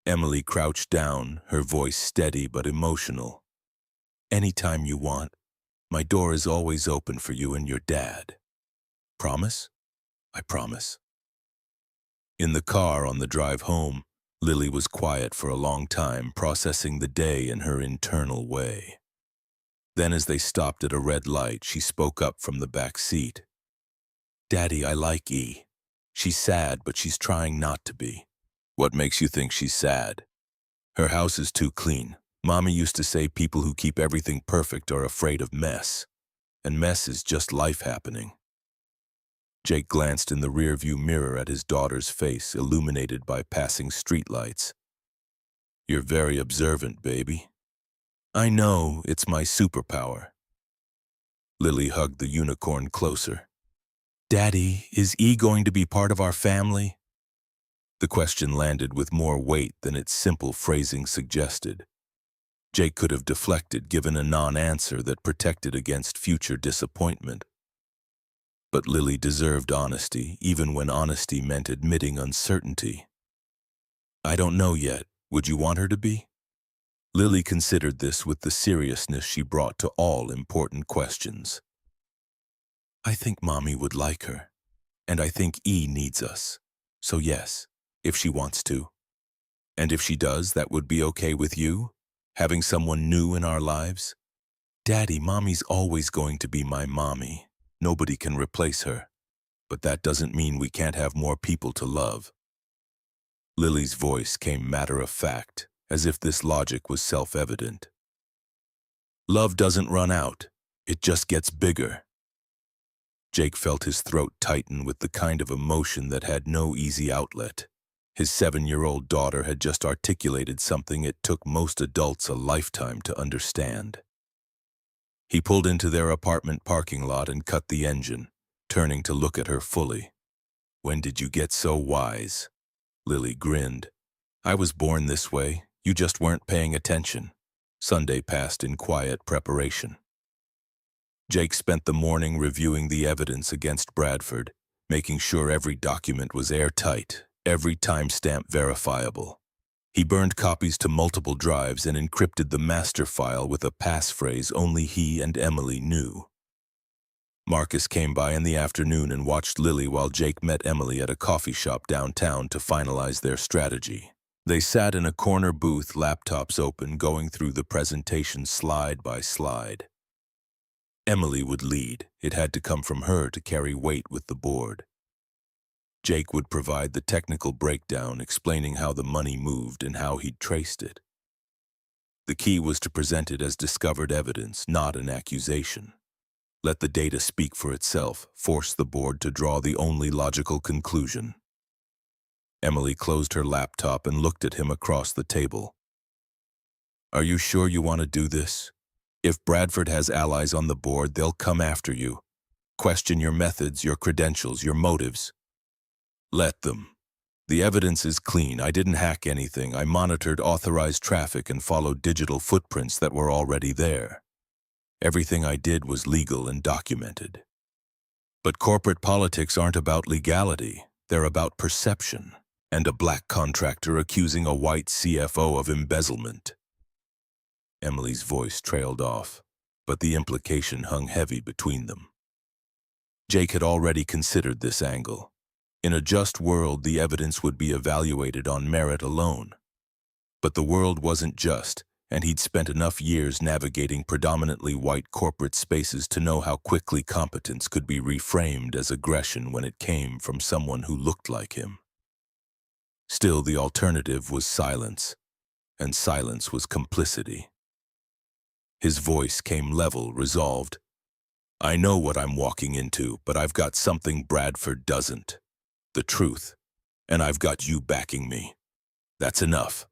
A: Emily crouched down, her voice steady but emotional. Anytime you want. My door is always open for you and your dad. Promise? I promise. In the car on the drive home, Lily was quiet for a long time, processing the day in her internal way. Then as they stopped at a red light, she spoke up from the back seat. Daddy, I like E. She's sad, but she's trying not to be. What makes you think she's sad? Her house is too clean. Mommy used to say people who keep everything perfect are afraid of mess. And mess is just life happening. Jake glanced in the rearview mirror at his daughter's face, illuminated by passing streetlights. You're very observant, baby. I know, it's my superpower. Lily hugged the unicorn closer. Daddy, is E going to be part of our family? The question landed with more weight than its simple phrasing suggested. Jake could have deflected, given a non-answer that protected against future disappointment. But Lily deserved honesty, even when honesty meant admitting uncertainty. I don't know yet. Would you want her to be? Lily considered this with the seriousness she brought to all important questions. I think Mommy would like her, and I think E needs us. So yes, if she wants to. And if she does, that would be okay with you? Having someone new in our lives? Daddy, Mommy's always going to be my mommy. Nobody can replace her. But that doesn't mean we can't have more people to love. Lily's voice came matter-of-fact, as if this logic was self-evident. Love doesn't run out. It just gets bigger. Jake felt his throat tighten with the kind of emotion that had no easy outlet. His 7-year-old daughter had just articulated something it took most adults a lifetime to understand. He pulled into their apartment parking lot and cut the engine, turning to look at her fully. When did you get so wise? Lily grinned. I was born this way. You just weren't paying attention. Sunday passed in quiet preparation. Jake spent the morning reviewing the evidence against Bradford, making sure every document was airtight, every timestamp verifiable. He burned copies to multiple drives and encrypted the master file with a passphrase only he and Emily knew. Marcus came by in the afternoon and watched Lily while Jake met Emily at a coffee shop downtown to finalize their strategy. They sat in a corner booth, laptops open, going through the presentation slide by slide. Emily would lead. It had to come from her to carry weight with the board. Jake would provide the technical breakdown, explaining how the money moved and how he'd traced it. The key was to present it as discovered evidence, not an accusation. Let the data speak for itself, force the board to draw the only logical conclusion. Emily closed her laptop and looked at him across the table. Are you sure you want to do this? If Bradford has allies on the board, they'll come after you. Question your methods, your credentials, your motives. Let them. The evidence is clean. I didn't hack anything. I monitored authorized traffic and followed digital footprints that were already there. Everything I did was legal and documented. But corporate politics aren't about legality. They're about perception. And a black contractor accusing a white CFO of embezzlement. Emily's voice trailed off, but the implication hung heavy between them. Jake had already considered this angle. In a just world, the evidence would be evaluated on merit alone. But the world wasn't just, and he'd spent enough years navigating predominantly white corporate spaces to know how quickly competence could be reframed as aggression when it came from someone who looked like him. Still, the alternative was silence, and silence was complicity. His voice came level, resolved. I know what I'm walking into, but I've got something Bradford doesn't. The truth, and I've got you backing me. That's enough.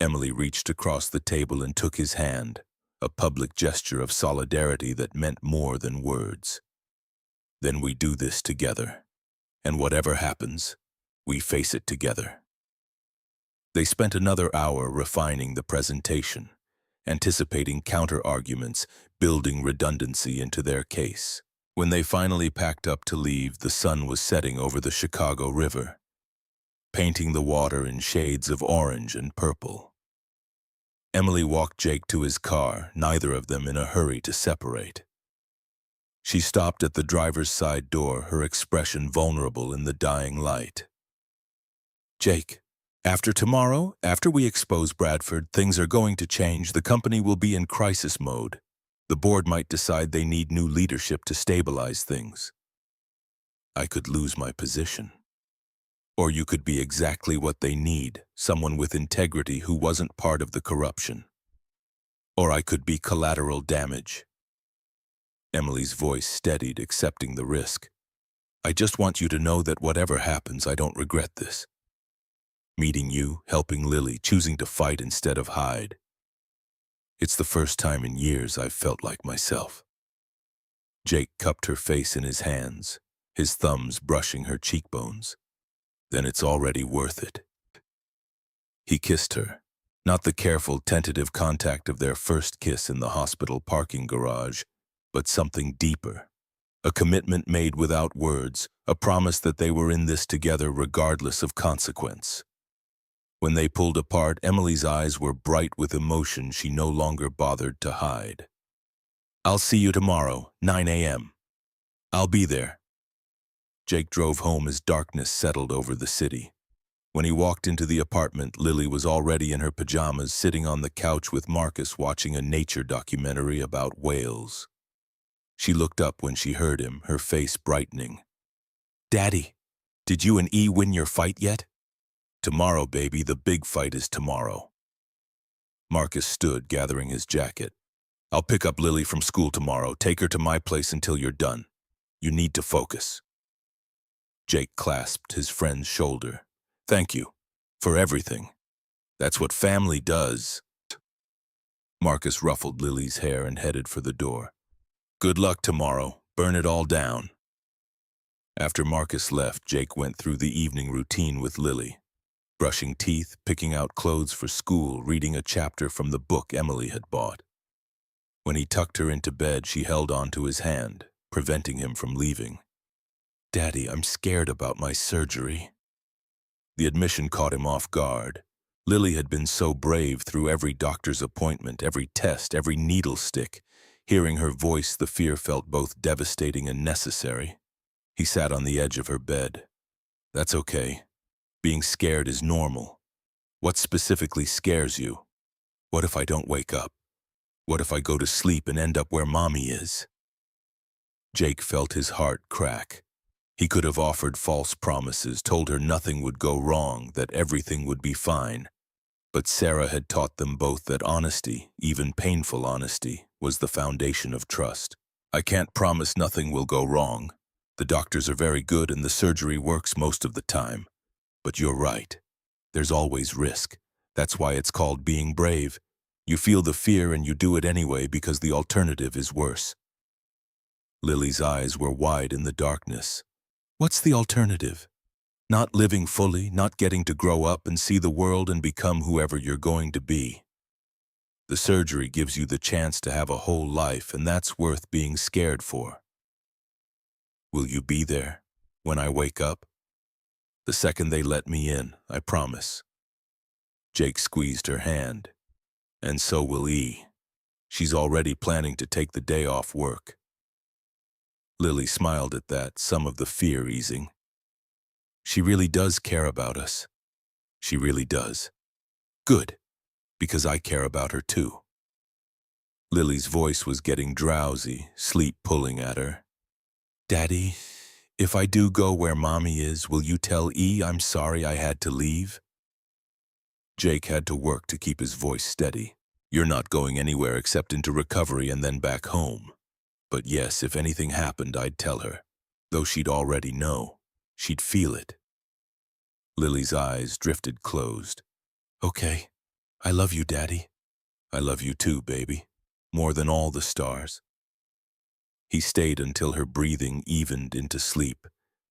A: Emily reached across the table and took his hand, a public gesture of solidarity that meant more than words. Then we do this together, and whatever happens, we face it together. They spent another hour refining the presentation, anticipating counter-arguments, building redundancy into their case. When they finally packed up to leave, the sun was setting over the Chicago River, painting the water in shades of orange and purple. Emily walked Jake to his car, neither of them in a hurry to separate. She stopped at the driver's side door, her expression vulnerable in the dying light. Jake, after tomorrow, after we expose Bradford, things are going to change. The company will be in crisis mode. The board might decide they need new leadership to stabilize things. I could lose my position. Or you could be exactly what they need, someone with integrity who wasn't part of the corruption. Or I could be collateral damage. Emily's voice steadied, accepting the risk. I just want you to know that whatever happens, I don't regret this. Meeting you, helping Lily, choosing to fight instead of hide. It's the first time in years I've felt like myself. Jake cupped her face in his hands, his thumbs brushing her cheekbones. Then it's already worth it. He kissed her, not the careful, tentative contact of their first kiss in the hospital parking garage, but something deeper. A commitment made without words, a promise that they were in this together regardless of consequence. When they pulled apart, Emily's eyes were bright with emotion she no longer bothered to hide. I'll see you tomorrow, 9 a.m. I'll be there. Jake drove home as darkness settled over the city. When he walked into the apartment, Lily was already in her pajamas, sitting on the couch with Marcus watching a nature documentary about whales. She looked up when she heard him, her face brightening. Daddy, did you and E win your fight yet? Tomorrow, baby, the big fight is tomorrow. Marcus stood, gathering his jacket. I'll pick up Lily from school tomorrow. Take her to my place until you're done. You need to focus. Jake clasped his friend's shoulder. Thank you for everything. That's what family does. Marcus ruffled Lily's hair and headed for the door. Good luck tomorrow. Burn it all down. After Marcus left, Jake went through the evening routine with Lily. Brushing teeth, picking out clothes for school, reading a chapter from the book Emily had bought. When he tucked her into bed, she held onto his hand, preventing him from leaving. Daddy, I'm scared about my surgery. The admission caught him off guard. Lily had been so brave through every doctor's appointment, every test, every needle stick. Hearing her voice, the fear felt both devastating and necessary. He sat on the edge of her bed. That's okay. Being scared is normal. What specifically scares you? What if I don't wake up? What if I go to sleep and end up where Mommy is? Jake felt his heart crack. He could have offered false promises, told her nothing would go wrong, that everything would be fine. But Sarah had taught them both that honesty, even painful honesty, was the foundation of trust. I can't promise nothing will go wrong. The doctors are very good and the surgery works most of the time. But you're right. There's always risk. That's why it's called being brave. You feel the fear and you do it anyway because the alternative is worse. Lily's eyes were wide in the darkness. What's the alternative? Not living fully, not getting to grow up and see the world and become whoever you're going to be. The surgery gives you the chance to have a whole life, and that's worth being scared for. Will you be there when I wake up? The second they let me in, I promise. Jake squeezed her hand. And so will E. She's already planning to take the day off work. Lily smiled at that, some of the fear easing. She really does care about us. She really does. Good, because I care about her too. Lily's voice was getting drowsy, sleep pulling at her. Daddy, if I do go where Mommy is, will you tell E I'm sorry I had to leave? Jake had to work to keep his voice steady. You're not going anywhere except into recovery and then back home. But yes, if anything happened, I'd tell her. Though she'd already know. She'd feel it. Lily's eyes drifted closed. Okay. I love you, Daddy. I love you too, baby. More than all the stars. He stayed until her breathing evened into sleep,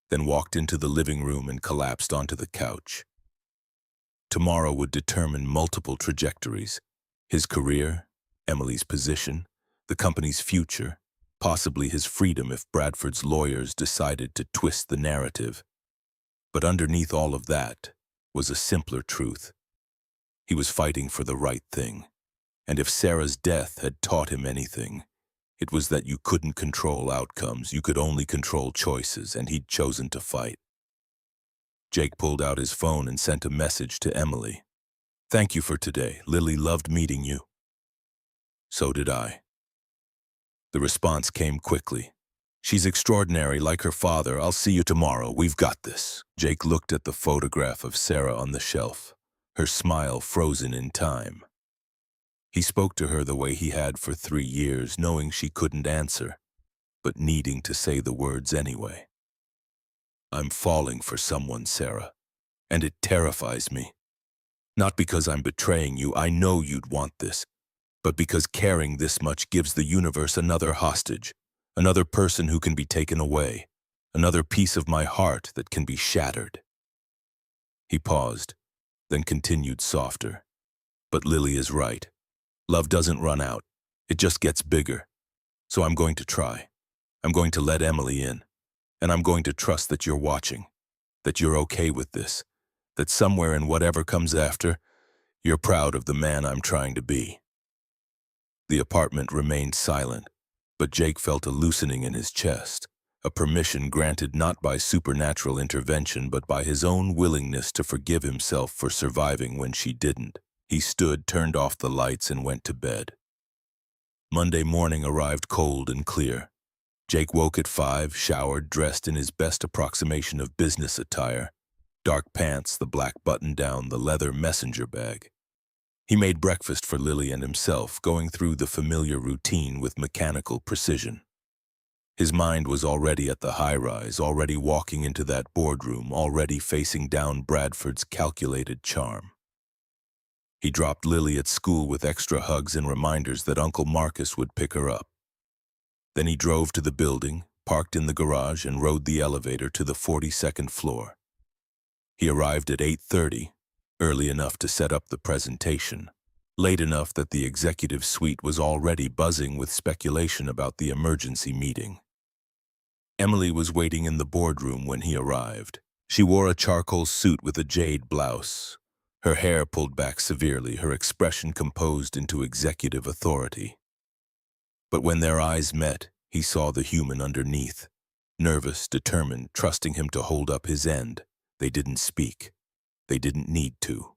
A: then walked into the living room and collapsed onto the couch. Tomorrow would determine multiple trajectories. His career, Emily's position, the company's future, possibly his freedom if Bradford's lawyers decided to twist the narrative. But underneath all of that was a simpler truth. He was fighting for the right thing. And if Sarah's death had taught him anything, it was that you couldn't control outcomes, you could only control choices, and he'd chosen to fight. Jake pulled out his phone and sent a message to Emily. Thank you for today. Lily loved meeting you. So did I. The response came quickly. She's extraordinary, like her father. I'll see you tomorrow. We've got this. Jake looked at the photograph of Sarah on the shelf, her smile frozen in time. He spoke to her the way he had for 3 years, knowing she couldn't answer, but needing to say the words anyway. I'm falling for someone, Sarah, and it terrifies me. Not because I'm betraying you, I know you'd want this, but because caring this much gives the universe another hostage, another person who can be taken away, another piece of my heart that can be shattered. He paused, then continued softer. But Lily is right. Love doesn't run out. It just gets bigger. So I'm going to try. I'm going to let Emily in. And I'm going to trust that you're watching, that you're okay with this, that somewhere in whatever comes after, you're proud of the man I'm trying to be. The apartment remained silent, but Jake felt a loosening in his chest, a permission granted not by supernatural intervention but by his own willingness to forgive himself for surviving when she didn't. He stood, turned off the lights, and went to bed. Monday morning arrived cold and clear. Jake woke at 5, showered, dressed in his best approximation of business attire, dark pants, the black button-down, the leather messenger bag. He made breakfast for Lily and himself, going through the familiar routine with mechanical precision. His mind was already at the high-rise, already walking into that boardroom, already facing down Bradford's calculated charm. He dropped Lily at school with extra hugs and reminders that Uncle Marcus would pick her up. Then he drove to the building, parked in the garage, and rode the elevator to the 42nd floor. He arrived at 8:30, early enough to set up the presentation, late enough that the executive suite was already buzzing with speculation about the emergency meeting. Emily was waiting in the boardroom when he arrived. She wore a charcoal suit with a jade blouse, her hair pulled back severely, her expression composed into executive authority. But when their eyes met, he saw the human underneath. Nervous, determined, trusting him to hold up his end. They didn't speak. They didn't need to.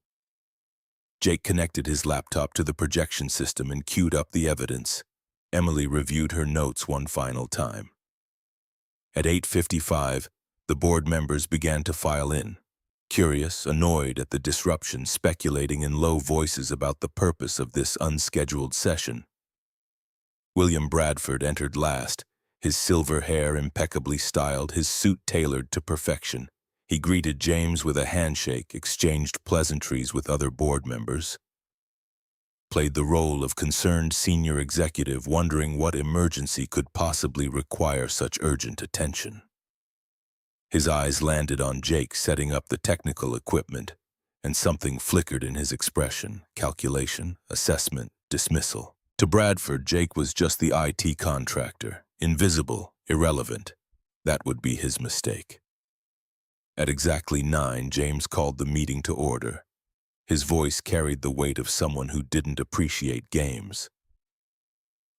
A: Jake connected his laptop to the projection system and queued up the evidence. Emily reviewed her notes one final time. At 8:55, the board members began to file in, curious, annoyed at the disruption, speculating in low voices about the purpose of this unscheduled session. William Bradford entered last, his silver hair impeccably styled, his suit tailored to perfection. He greeted James with a handshake, exchanged pleasantries with other board members, played the role of concerned senior executive wondering what emergency could possibly require such urgent attention. His eyes landed on Jake setting up the technical equipment, and something flickered in his expression: calculation, assessment, dismissal. To Bradford, Jake was just the IT contractor, invisible, irrelevant. That would be his mistake. At exactly 9, James called the meeting to order. His voice carried the weight of someone who didn't appreciate games.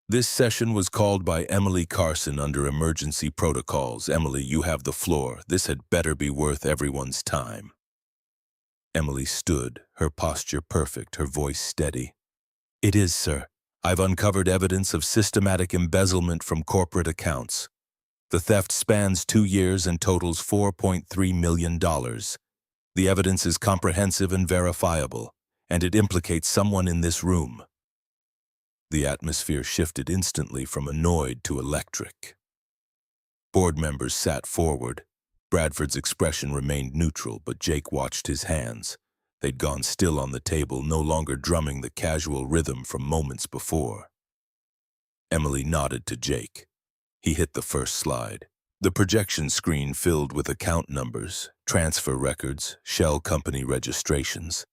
A: This session was called by Emily Carson under emergency protocols. Emily, you have the floor. This had better be worth everyone's time. Emily stood, her posture perfect, her voice steady. It is, sir. I've uncovered evidence of systematic embezzlement from corporate accounts. The theft spans 2 years and totals $4.3 million. The evidence is comprehensive and verifiable, and it implicates someone in this room. The atmosphere shifted instantly from annoyed to electric. Board members sat forward. Bradford's expression remained neutral, but Jake watched his hands. They'd gone still on the table, no longer drumming the casual rhythm from moments before. Emily nodded to Jake. He hit the first slide. The projection screen filled with account numbers, transfer records, shell company registrations.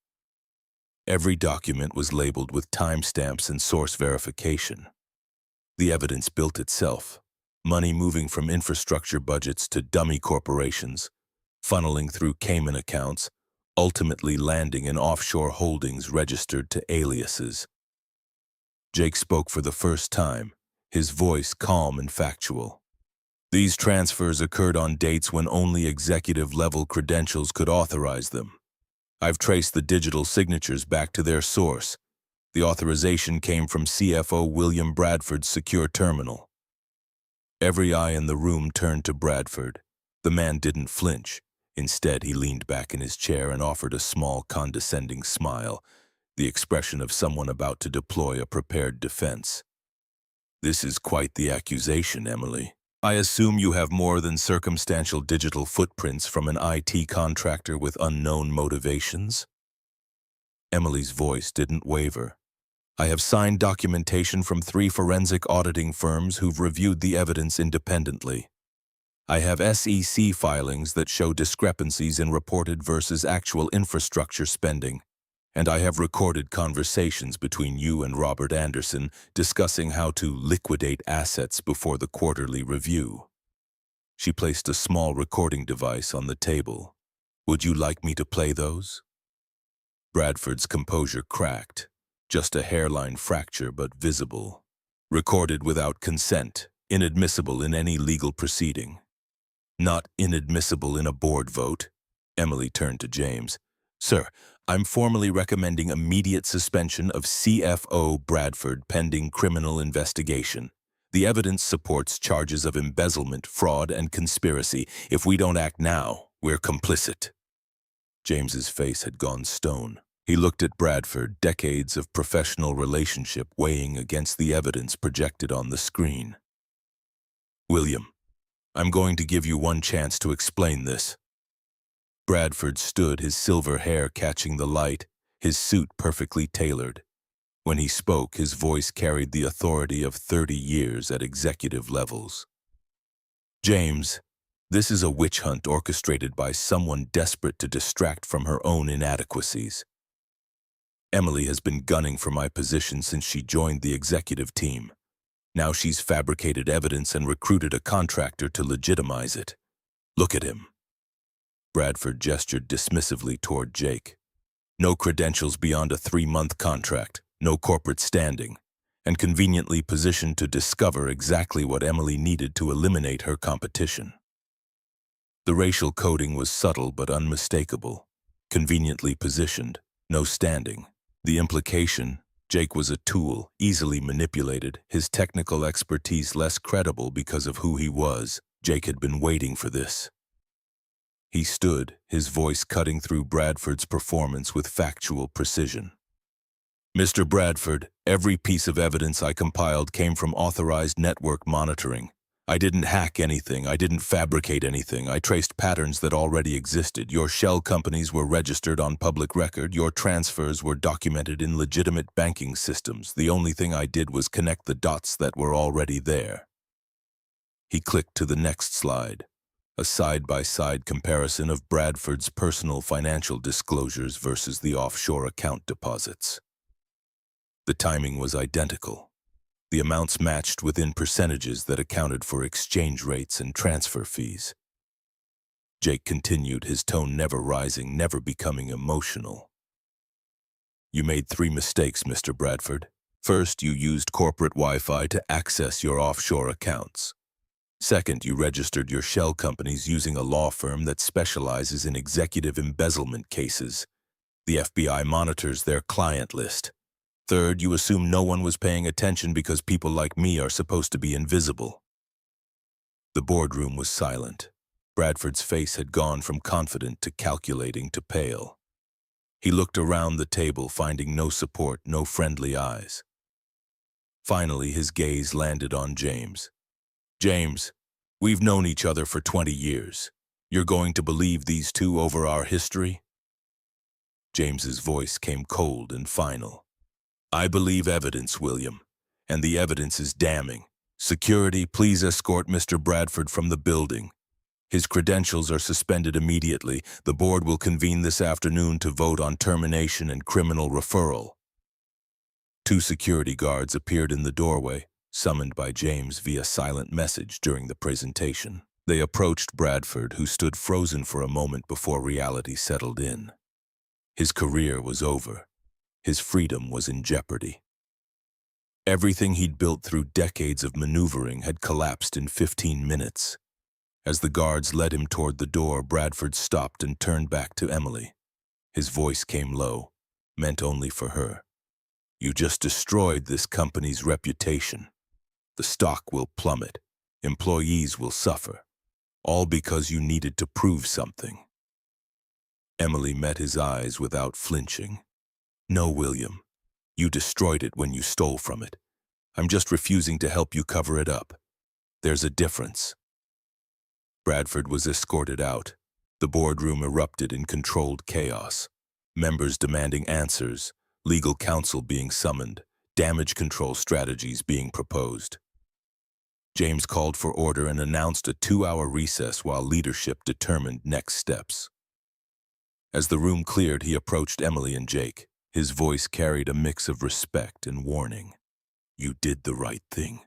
A: Every document was labeled with timestamps and source verification. The evidence built itself, money moving from infrastructure budgets to dummy corporations, funneling through Cayman accounts, ultimately landing in offshore holdings registered to aliases. Jake spoke for the first time, his voice calm and factual. These transfers occurred on dates when only executive-level credentials could authorize them. I've traced the digital signatures back to their source. The authorization came from CFO William Bradford's secure terminal. Every eye in the room turned to Bradford. The man didn't flinch. Instead, he leaned back in his chair and offered a small, condescending smile, the expression of someone about to deploy a prepared defense. This is quite the accusation, Emily. I assume you have more than circumstantial digital footprints from an IT contractor with unknown motivations? Emily's voice didn't waver. I have signed documentation from 3 forensic auditing firms who've reviewed the evidence independently. I have SEC filings that show discrepancies in reported versus actual infrastructure spending. And I have recorded conversations between you and Robert Anderson discussing how to liquidate assets before the quarterly review. She placed a small recording device on the table. Would you like me to play those? Bradford's composure cracked, just a hairline fracture but visible. Recorded without consent, inadmissible in any legal proceeding. Not inadmissible in a board vote. Emily turned to James. Sir, I'm formally recommending immediate suspension of CFO Bradford pending criminal investigation. The evidence supports charges of embezzlement, fraud, and conspiracy. If we don't act now, we're complicit. James's face had gone stone. He looked at Bradford, decades of professional relationship weighing against the evidence projected on the screen. William, I'm going to give you one chance to explain this. Bradford stood, his silver hair catching the light, his suit perfectly tailored. When he spoke, his voice carried the authority of 30 years at executive levels. James, this is a witch hunt orchestrated by someone desperate to distract from her own inadequacies. Emily has been gunning for my position since she joined the executive team. Now she's fabricated evidence and recruited a contractor to legitimize it. Look at him. Bradford gestured dismissively toward Jake. No credentials beyond a 3-month contract, no corporate standing, and conveniently positioned to discover exactly what Emily needed to eliminate her competition. The racial coding was subtle but unmistakable. Conveniently positioned, no standing. The implication: Jake was a tool, easily manipulated, his technical expertise less credible because of who he was. Jake had been waiting for this. He stood, his voice cutting through Bradford's performance with factual precision. Mr. Bradford, every piece of evidence I compiled came from authorized network monitoring. I didn't hack anything, I didn't fabricate anything, I traced patterns that already existed. Your shell companies were registered on public record, your transfers were documented in legitimate banking systems. The only thing I did was connect the dots that were already there. He clicked to the next slide, a side-by-side comparison of Bradford's personal financial disclosures versus the offshore account deposits. The timing was identical. The amounts matched within percentages that accounted for exchange rates and transfer fees. Jake continued, his tone never rising, never becoming emotional. You made 3 mistakes, Mr. Bradford. First, you used corporate Wi-Fi to access your offshore accounts. Second, you registered your shell companies using a law firm that specializes in executive embezzlement cases. The FBI monitors their client list. Third, you assume no one was paying attention because people like me are supposed to be invisible. The boardroom was silent. Bradford's face had gone from confident to calculating to pale. He looked around the table, finding no support, no friendly eyes. Finally, his gaze landed on James. James, we've known each other for 20 years. You're going to believe these two over our history? James's voice came cold and final. I believe evidence, William, and the evidence is damning. Security, please escort Mr. Bradford from the building. His credentials are suspended immediately. The board will convene this afternoon to vote on termination and criminal referral. 2 security guards appeared in the doorway, summoned by James via silent message during the presentation. They approached Bradford, who stood frozen for a moment before reality settled in. His career was over. His freedom was in jeopardy. Everything he'd built through decades of maneuvering had collapsed in 15 minutes. As the guards led him toward the door, Bradford stopped and turned back to Emily. His voice came low, meant only for her. You just destroyed this company's reputation. The stock will plummet. Employees will suffer. All because you needed to prove something. Emily met his eyes without flinching. No, William. You destroyed it when you stole from it. I'm just refusing to help you cover it up. There's a difference. Bradford was escorted out. The boardroom erupted in controlled chaos. Members demanding answers, legal counsel being summoned, damage control strategies being proposed. James called for order and announced a 2-hour recess while leadership determined next steps. As the room cleared, he approached Emily and Jake. His voice carried a mix of respect and warning. You did the right thing,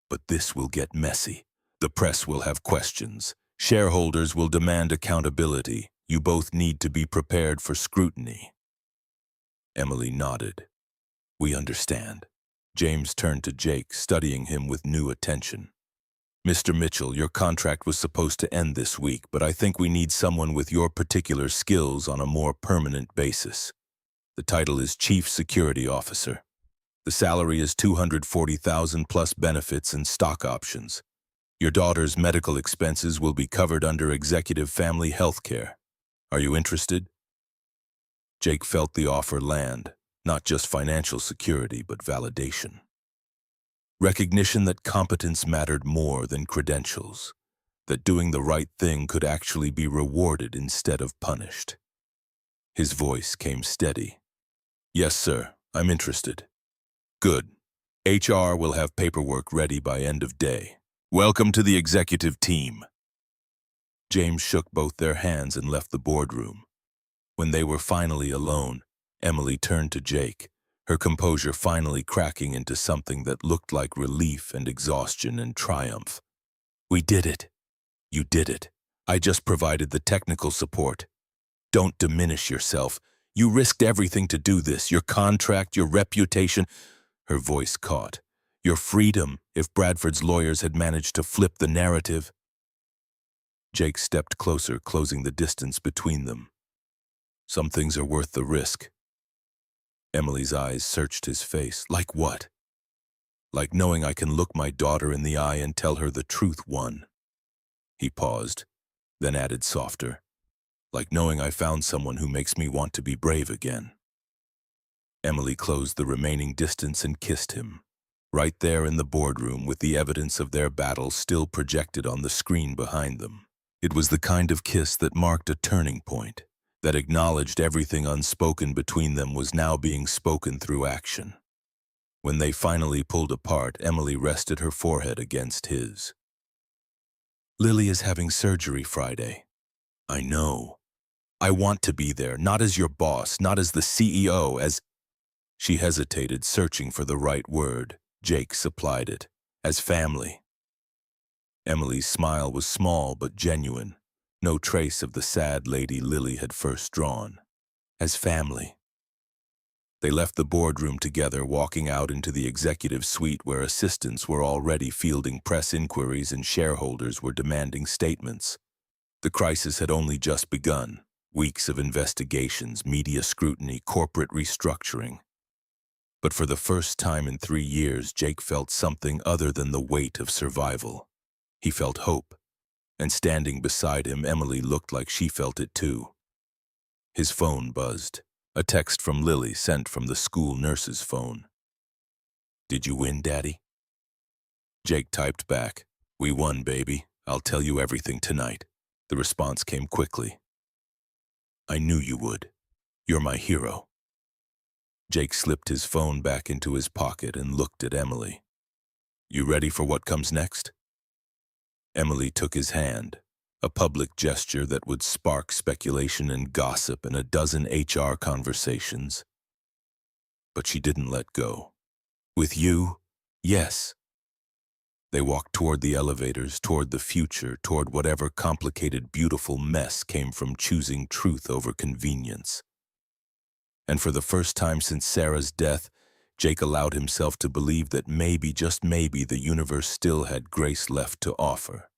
A: but this will get messy. The press will have questions. Shareholders will demand accountability. You both need to be prepared for scrutiny. Emily nodded. We understand. James turned to Jake, studying him with new attention. Mr. Mitchell, your contract was supposed to end this week, but I think we need someone with your particular skills on a more permanent basis. The title is Chief Security Officer. The salary is $240,000 plus benefits and stock options. Your daughter's medical expenses will be covered under executive family health care. Are you interested? Jake felt the offer land, not just financial security, but validation. Recognition that competence mattered more than credentials, that doing the right thing could actually be rewarded instead of punished. His voice came steady. Yes, sir, I'm interested. Good. HR will have paperwork ready by end of day. Welcome to the executive team. James shook both their hands and left the boardroom. When they were finally alone, Emily turned to Jake, her composure finally cracking into something that looked like relief and exhaustion and triumph. We did it. You did it. I just provided the technical support. Don't diminish yourself. You risked everything to do this, your contract, your reputation. Her voice caught. Your freedom, if Bradford's lawyers had managed to flip the narrative. Jake stepped closer, closing the distance between them. Some things are worth the risk. Emily's eyes searched his face. Like what? Like knowing I can look my daughter in the eye and tell her the truth won. He paused, then added softer. Like knowing I found someone who makes me want to be brave again. Emily closed the remaining distance and kissed him, right there in the boardroom with the evidence of their battle still projected on the screen behind them. It was the kind of kiss that marked a turning point, that acknowledged everything unspoken between them was now being spoken through action. When they finally pulled apart, Emily rested her forehead against his. Lily is having surgery Friday. I know. I want to be there, not as your boss, not as the CEO, as... She hesitated, searching for the right word. Jake supplied it. As family. Emily's smile was small but genuine, no trace of the sad lady Lily had first drawn. As family. They left the boardroom together, walking out into the executive suite where assistants were already fielding press inquiries and shareholders were demanding statements. The crisis had only just begun. Weeks of investigations, media scrutiny, corporate restructuring. But for the first time in 3 years, Jake felt something other than the weight of survival. He felt hope, and standing beside him, Emily looked like she felt it too. His phone buzzed, a text from Lily sent from the school nurse's phone. "Did you win, Daddy?" Jake typed back, "We won, baby. I'll tell you everything tonight." The response came quickly. "I knew you would. You're my hero." Jake slipped his phone back into his pocket and looked at Emily. "You ready for what comes next?" Emily took his hand, a public gesture that would spark speculation and gossip and a dozen HR conversations. But she didn't let go. "With you, yes." They walked toward the elevators, toward the future, toward whatever complicated, beautiful mess came from choosing truth over convenience. And for the first time since Sarah's death, Jake allowed himself to believe that maybe, just maybe, the universe still had grace left to offer.